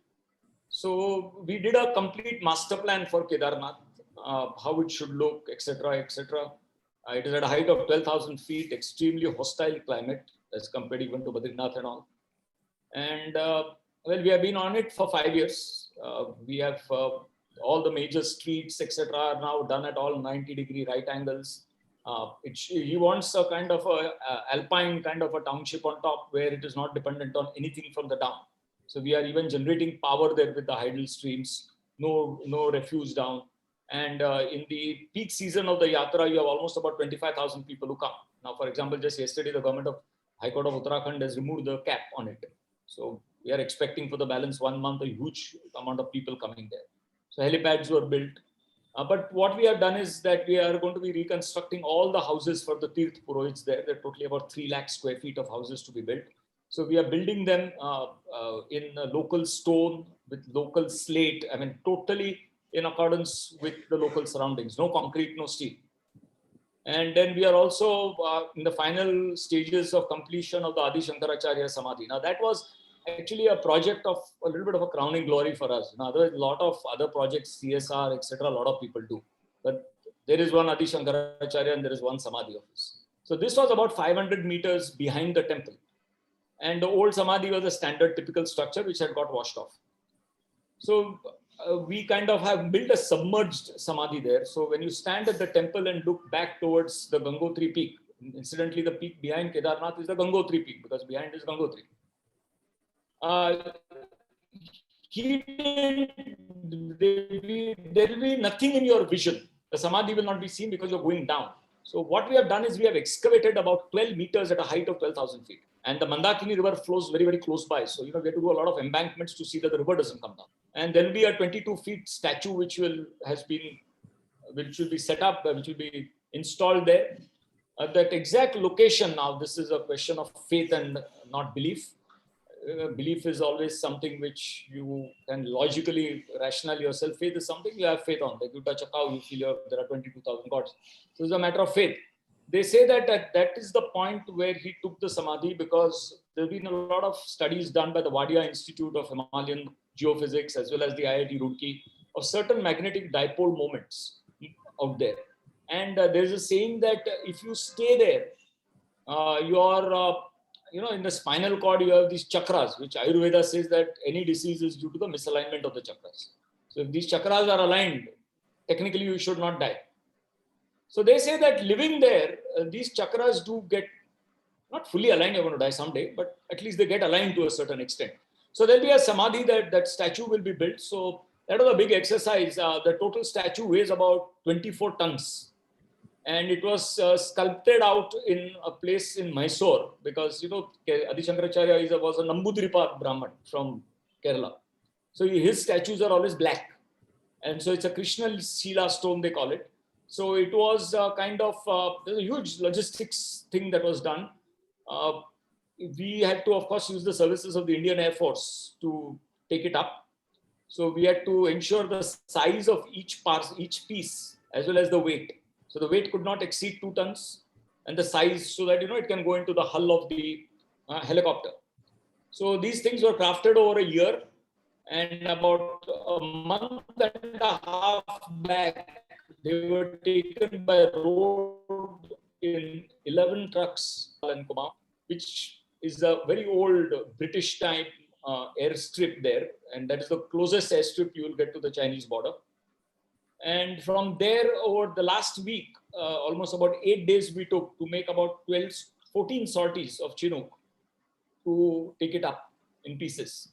So we did a complete master plan for Kedarnath, how it should look, etc., etc. It is at a height of 12,000 feet, extremely hostile climate as compared even to Badrinath and all. And we have been on it for 5 years. We have all the major streets, etc., are now done at all 90-degree right angles. He wants a kind of a alpine kind of a township on top where it is not dependent on anything from the down. So we are even generating power there with the tidal streams, no refuse down. And in the peak season of the Yatra, you have almost about 25,000 people who come. Now, for example, just yesterday, the government of High Court of Uttarakhand has removed the cap on it. So we are expecting for the balance 1 month, a huge amount of people coming there. So helipads were built. But what we have done is that we are going to be reconstructing all the houses for the Tirth Purohits there. There are totally about 3 lakh square feet of houses to be built. So we are building them in local stone with local slate. I mean, totally in accordance with the local surroundings. No concrete, no steel. And then we are also in the final stages of completion of the Adi Shankaracharya Samadhi. Now that was actually a project of a little bit of a crowning glory for us. Now, otherwise, a lot of other projects, CSR, etc., a lot of people do. But there is one Adi Shankaracharya and there is one Samadhi office. So this was about 500 meters behind the temple. And the old Samadhi was a standard typical structure which had got washed off. So we kind of have built a submerged Samadhi there. So when you stand at the temple and look back towards the Gangotri peak, incidentally, the peak behind Kedarnath is the Gangotri peak because behind is Gangotri. There will be nothing in your vision. The Samadhi will not be seen because you're going down. So what we have done is we have excavated about 12 meters at a height of 12,000 feet. And the Mandakini river flows very, very close by. So, we have to do a lot of embankments to see that the river doesn't come down. And there will be a 22 feet statue which will be set up, which will be installed there. That exact location now, this is a question of faith and not belief. Belief is always something which you can logically rationale yourself. Faith is something you have faith on. Like you touch a cow, you feel there are 22,000 gods. So it's a matter of faith. They say that that is the point where he took the Samadhi because there have been a lot of studies done by the Wadia Institute of Himalayan Geophysics as well as the IIT Roorkee of certain magnetic dipole moments out there. And there's a saying that if you stay there, in the spinal cord, you have these chakras, which Ayurveda says that any disease is due to the misalignment of the chakras. So if these chakras are aligned, technically you should not die. So they say that living there, these chakras do get not fully aligned, you're going to die someday, but at least they get aligned to a certain extent. So there'll be a Samadhi that statue will be built. So that was a big exercise. The total statue weighs about 24 tons. And it was sculpted out in a place in Mysore because, Adi Shankaracharya was a Nambudripa Brahman from Kerala. So his statues are always black. And so it's a Krishna Shila stone, they call it. So it was there's a huge logistics thing that was done. We had to, of course, use the services of the Indian Air Force to take it up. So we had to ensure the size of each piece, as well as the weight. So the weight could not exceed 2 tons and the size so that, it can go into the hull of the helicopter. So these things were crafted over a year, and about a month and a half back, they were taken by road in 11 trucks in Kumaon, which is a very old British type airstrip there. And that is the closest airstrip you will get to the Chinese border. And from there, over the last week, almost about 8 days we took to make about 14 sorties of Chinook to take it up in pieces.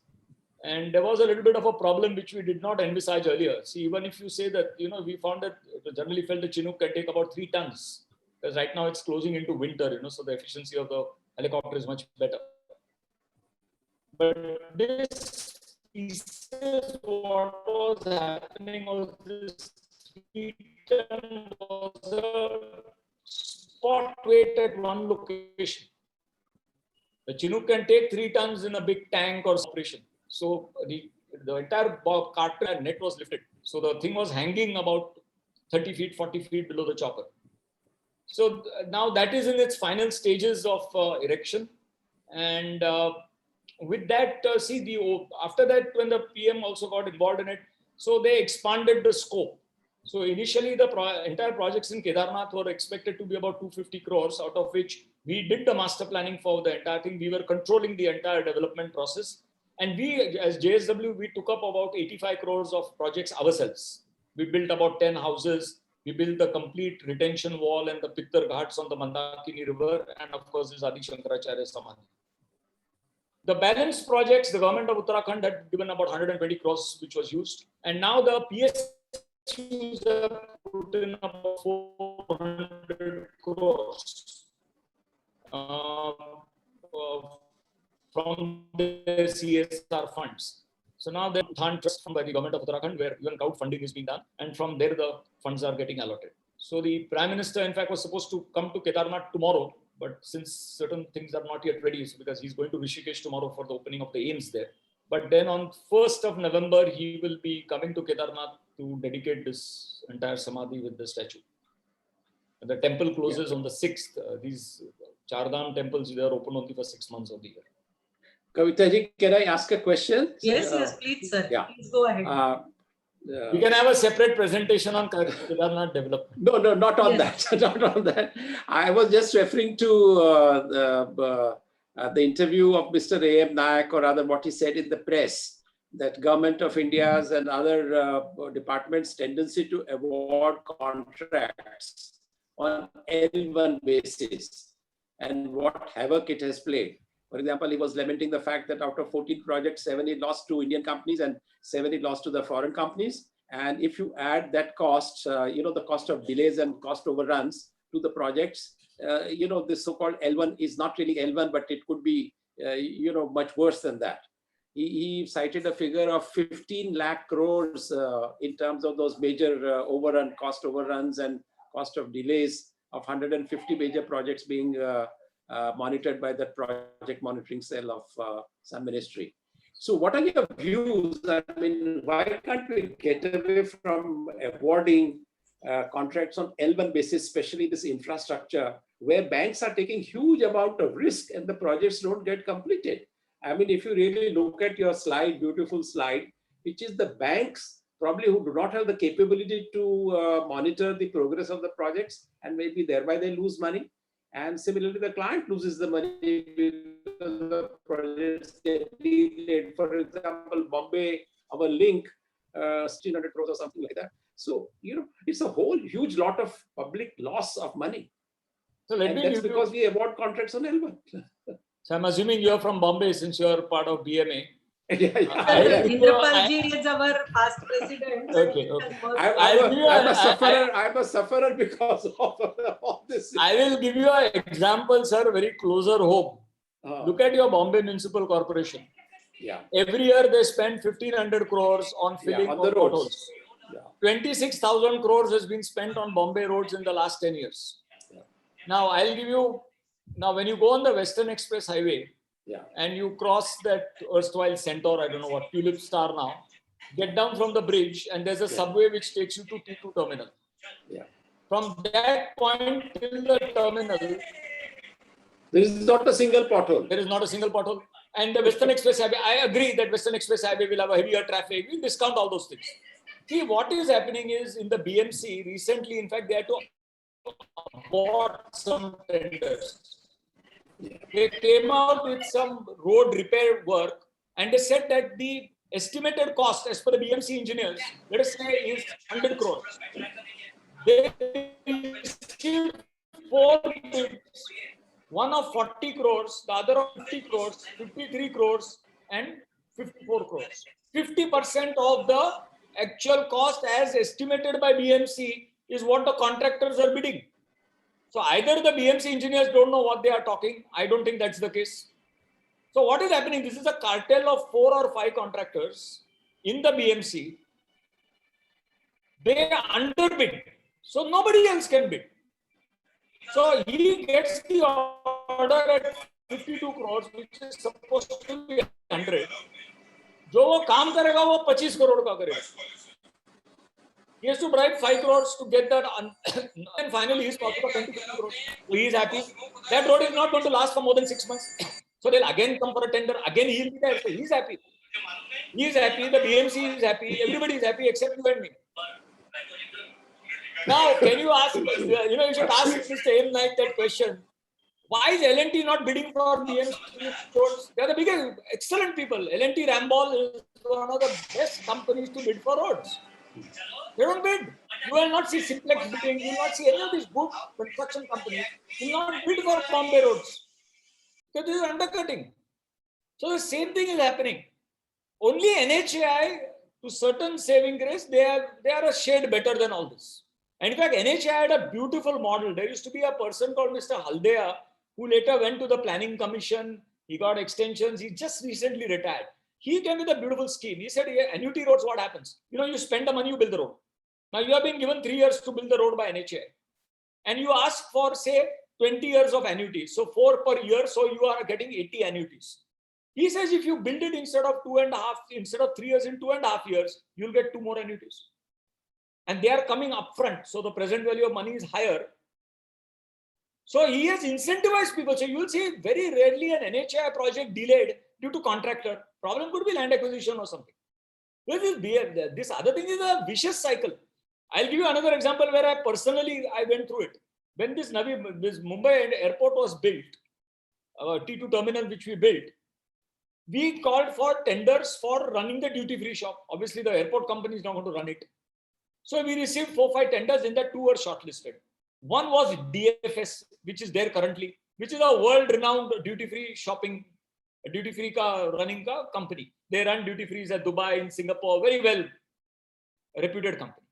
And there was a little bit of a problem which we did not envisage earlier. See, even if you say that, we found that generally felt the Chinook can take about 3 tons. Because right now it's closing into winter, so the efficiency of the helicopter is much better. But this is what was happening was this 3 ton was a spot weight at one location. The Chinook can take 3 tons in a big tank or operation. So the entire cartridge net was lifted. So the thing was hanging about 30 feet, 40 feet below the chopper. So now that is in its final stages of erection. And with that, after that, when the PM also got involved in it, so they expanded the scope. So initially, the entire projects in Kedarnath were expected to be about 250 crores, out of which we did the master planning for the entire thing. We were controlling the entire development process. And we, as JSW, we took up about 85 crores of projects ourselves. We built about 10 houses. We built the complete retention wall and the Pittar Ghats on the Mandakini river. And of course, this Adi Shankaracharya Samadhi. The balance projects, the government of Uttarakhand had given about 120 crores, which was used. And now the PSUs have put in about 400 crores from the CSR funds. So now the Uthan Trust fund by the government of Uttarakhand, where even crowd funding is being done, and from there the funds are getting allotted. So the Prime Minister, in fact, was supposed to come to Kedarnath tomorrow, but since certain things are not yet ready, so because he's going to Rishikesh tomorrow for the opening of the AIIMS there. But then on 1st of November, he will be coming to Kedarnath to dedicate this entire Samadhi with the statue. And the temple closes on the 6th. These Chardham temples, they are open only for 6 months of the year. Kavita ji, can I ask a question? Yes, yes, please, sir. Yeah. Please go ahead. We can have a separate presentation on Kedarnath development. No, not on Yes. that. Not on that. I was just referring to the interview of Mr. A.M. Nayak, or rather what he said in the press, that Government of India's and other departments' tendency to award contracts on L1 basis and what havoc it has played. For example, he was lamenting the fact that out of 14 projects, 7 he lost to Indian companies and 7 he lost to the foreign companies. And if you add that cost, the cost of delays and cost overruns to the projects, this so-called L1 is not really L1, but it could be, much worse than that. He cited a figure of 15 lakh crores in terms of those major cost overruns and cost of delays of 150 major projects being monitored by the project monitoring cell of some ministry. So what are your views? I mean, why can't we get away from awarding contracts on L1 basis, especially this infrastructure, where banks are taking huge amount of risk and the projects don't get completed? I mean, if you really look at your slide, beautiful slide, which is the banks probably who do not have the capability to monitor the progress of the projects, and maybe thereby they lose money. And similarly, the client loses the money because the projects get delayed. For example, Bombay, our link, 1,600 crores or something like that. So, it's a whole huge lot of public loss of money. So and that's because we award contracts on L1. So I'm assuming you're from Bombay since you're part of BMA. Indrapal ji is our past president. Okay. I'm a sufferer because of this. I will give you an example, sir, very closer home. Look at your Bombay Municipal Corporation. Yeah. Every year they spend 1,500 crores on filling on of the roads. potholes. Yeah. 26,000 crores has been spent on Bombay roads in the last 10 years. Yeah. Now when you go on the Western Express Highway, and you cross that erstwhile Centaur, I don't know what, Tulip Star now, get down from the bridge and there's a subway which takes you to T2 terminal. Yeah. From that point till the terminal, there is not a single pothole. There is not a single pothole. And the Western Express Highway, I agree that Western Express Highway will have a heavier traffic. We discount all those things. See, what is happening is in the BMC recently, in fact, they had to abort some tenders. They came out with some road repair work and they said that the estimated cost as per the BMC engineers, let us say, is 100 crores. They received 4 bids, one of 40 crores, the other of 50 crores, 53 crores and 54 crores. 50% of the actual cost as estimated by BMC is what the contractors are bidding. So either the BMC engineers don't know what they are talking. I don't think that's the case. So what is happening? This is a cartel of 4 or 5 contractors in the BMC. They underbid. So nobody else can bid. So he gets the order at 52 crores, which is supposed to be 100. जो वो काम करेगा वो 25 करोड़ का करेगा. He has to bribe 5 crores to get that, and finally he's talking about 20 crores. So he is happy. That road is not going to last for more than 6 months. So they'll again come for a tender. Again he'll be there. So he's happy. He is happy. The BMC is happy. Everybody is happy except you and me. Now, can you ask? You should ask Mr. M. Naik that question. Why is L&T not bidding for BMC roads? They are the biggest, excellent people. L&T Rambol is one of the best companies to bid for roads. They don't bid. You will not see Simplex bidding. You will not see any of these good construction companies. You will not bid for Bombay roads. Because this is undercutting. So the same thing is happening. Only NHAI, to certain saving grace, they are a shade better than all this. And in fact, NHAI had a beautiful model. There used to be a person called Mr. Haldia, who later went to the planning commission. He got extensions. He just recently retired. He came with a beautiful scheme. He said, yeah, annuity roads, what happens? You spend the money, you build the road. Now you have been given 3 years to build the road by NHAI. And you ask for, say, 20 years of annuity. So 4 per year. So you are getting 80 annuities. He says, if you build it instead of 3 years in 2.5 years, you'll get 2 more annuities. And they are coming upfront. So the present value of money is higher. So he has incentivized people. So you will see very rarely an NHAI project delayed due to contractor. Problem could be land acquisition or something. This other thing is a vicious cycle. I'll give you another example where I went through it. When this Mumbai airport was built, T2 terminal which we built, we called for tenders for running the duty-free shop. Obviously, the airport company is not going to run it. So we received 4-5 tenders. In that 2 were shortlisted. One was DFS, which is there currently, which is a world-renowned duty-free shopping, duty-free running company. They run duty-frees at Dubai, in Singapore, very well reputed company.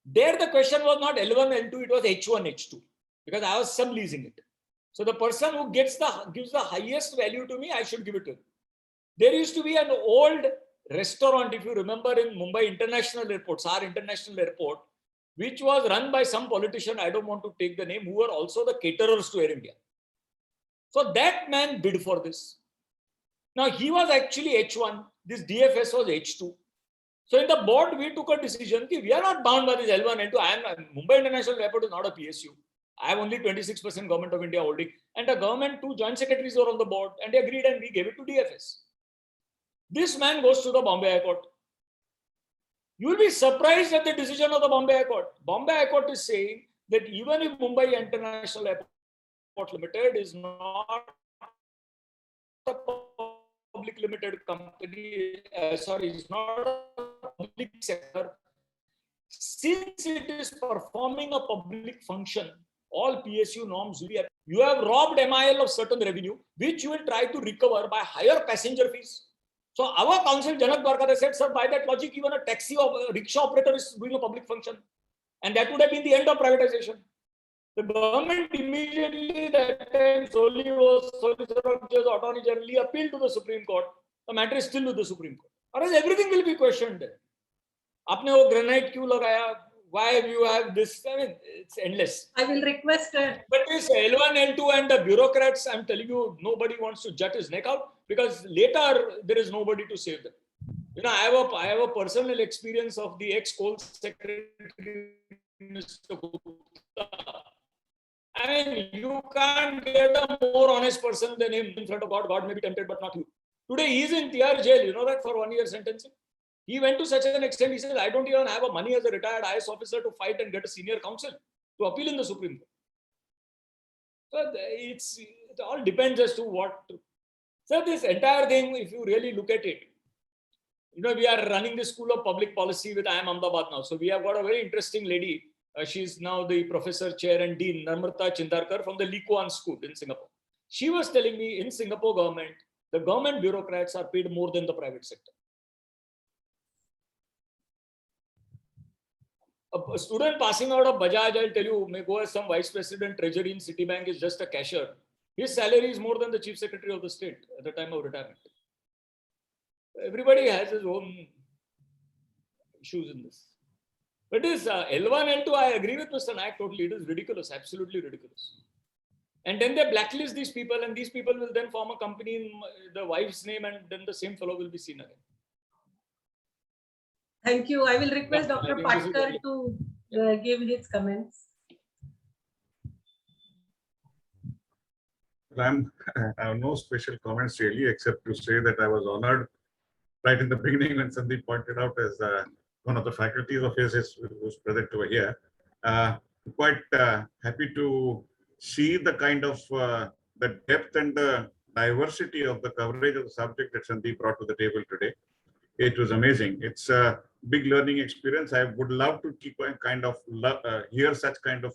There, the question was not L1, L2, it was H1, H2, because I was subleasing it. So the person who gives the highest value to me, I should give it to him. There used to be an old restaurant, if you remember, in Mumbai International Airport, SAR International Airport, which was run by some politician, I don't want to take the name, who were also the caterers to Air India. So that man bid for this. Now he was actually H1, this DFS was H2. So in the board, we took a decision that we are not bound by this L1, L2. Mumbai International Airport is not a PSU. I have only 26% Government of India holding. And the government, 2 joint secretaries were on the board, and they agreed, and we gave it to DFS. This man goes to the Bombay High Court. You will be surprised at the decision of the Bombay High Court. Bombay High Court is saying that even if Mumbai International Airport Limited is not a public limited company, it's not a public sector, since it is performing a public function, all PSU norms will be. You have robbed MIL of certain revenue, which you will try to recover by higher passenger fees. So our counsel, Janak Dwarkar, said, sir, by that logic, even a taxi or a rickshaw operator is doing a public function. And that would have been the end of privatization. The government immediately, that time, solely was Solicitor Attorney General, appealed to the Supreme Court. The matter is still with the Supreme Court. Or else everything will be questioned there. Aapne wo granite kyun lagaya? Why you have this? I mean, it's endless. I will request. But this L1, L2 and the bureaucrats, I'm telling you, nobody wants to jut his neck out because later there is nobody to save them. I have a personal experience of the ex-Coal Secretary, Mr. Gupta. I mean, you can't get a more honest person than him in front of God. God may be tempted, but not you. Today, he's in Tihar jail. You know that, for 1 year sentencing? He went to such an extent, he says, I don't even have a money as a retired IS officer to fight and get a senior counsel to appeal in the Supreme Court. So it all depends as to what. So this entire thing, if you really look at it, we are running the School of Public Policy with IIM Ahmedabad now. So we have got a very interesting lady. She's now the Professor, Chair and Dean, Narmata Chindarkar from the Lee Kuan School in Singapore. She was telling me in Singapore government, the government bureaucrats are paid more than the private sector. A student passing out of Bajaj, I'll tell you, may go as some vice president, treasury in Citibank is just a cashier. His salary is more than the chief secretary of the state at the time of retirement. Everybody has his own issues in this. But this L1, L2, I agree with Mr. Nayak totally. It is ridiculous, absolutely ridiculous. And then they blacklist these people, and these people will then form a company in the wife's name, and then the same fellow will be seen again. Thank you. I will request Dr. Patkar to give his comments. I have no special comments really, except to say that I was honored right in the beginning when Sandeep pointed out as one of the faculties of his who's present over here. Quite happy to see the kind of the depth and the diversity of the coverage of the subject that Sandeep brought to the table today. It was amazing. It's a big learning experience. I would love to keep kind of hear such kind of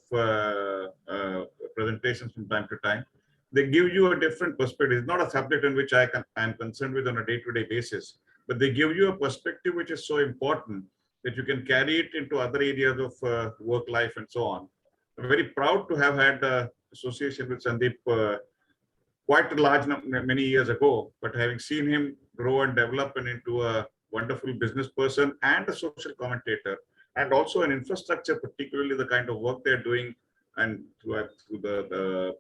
presentations from time to time. They give you a different perspective. It's not a subject in which I am concerned with on a day-to-day basis, but they give you a perspective which is so important that you can carry it into other areas of work life and so on. I'm very proud to have had association with Sandeep quite a large many years ago, but having seen him grow and develop and into a wonderful business person and a social commentator, and also an infrastructure, particularly the kind of work they're doing, and through the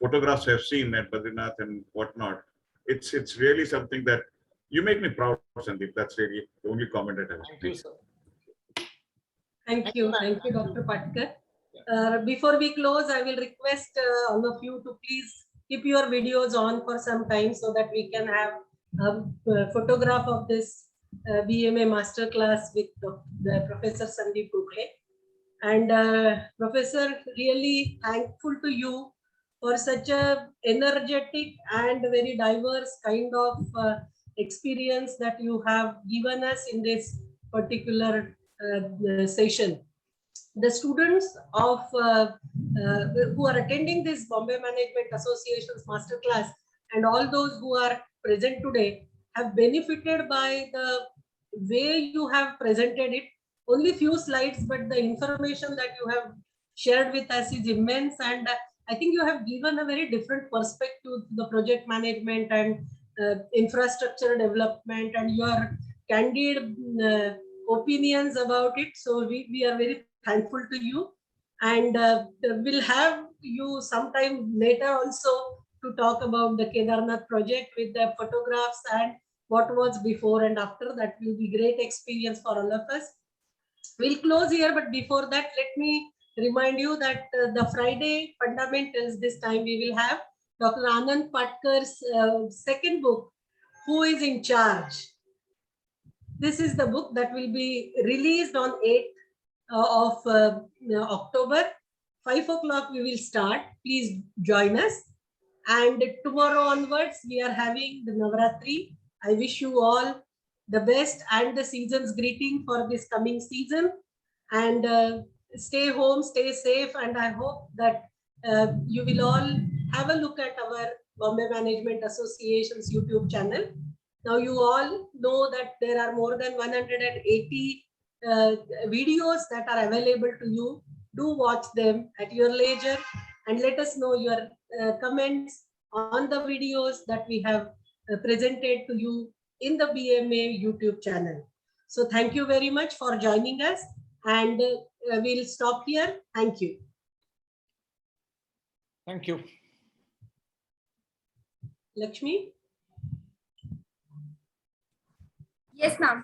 photographs I've seen at Badrinath and whatnot, it's really something that you make me proud, Sandeep. That's really the only comment that I have. Thank you, sir. Thank you, Dr. Patkar. Before we close, I will request all of you to please keep your videos on for some time so that we can have a photograph of this BMA masterclass with the Professor Sandeep Gokhale. And Professor, really thankful to you for such a energetic and very diverse kind of experience that you have given us in this particular session. The students of who are attending this Bombay Management Association's masterclass and all those who are present today have benefited by the way you have presented it. Only few slides, but the information that you have shared with us is immense, and I think you have given a very different perspective to the project management and infrastructure development and your candid opinions about it. So we are very thankful to you, and we'll have you sometime later also to talk about the Kedarnath project with the photographs and what was before and after. That will be great experience for all of us. We'll close here, but before that, let me remind you that the Friday fundamentals, this time we will have Dr. Anand Patkar's second book, Who is in Charge? This is the book that will be released on 8th of October. 5 o'clock we will start. Please join us. And tomorrow onwards, we are having the Navratri. I wish you all the best and the season's greeting for this coming season. And stay home, stay safe. And I hope that you will all have a look at our Bombay Management Association's YouTube channel. Now you all know that there are more than 180 videos that are available to you. Do watch them at your leisure and let us know your comments on the videos that we have presented to you in the BMA YouTube channel. So thank you very much for joining us, and we'll stop here. Thank you. Thank you. Lakshmi? Yes, ma'am.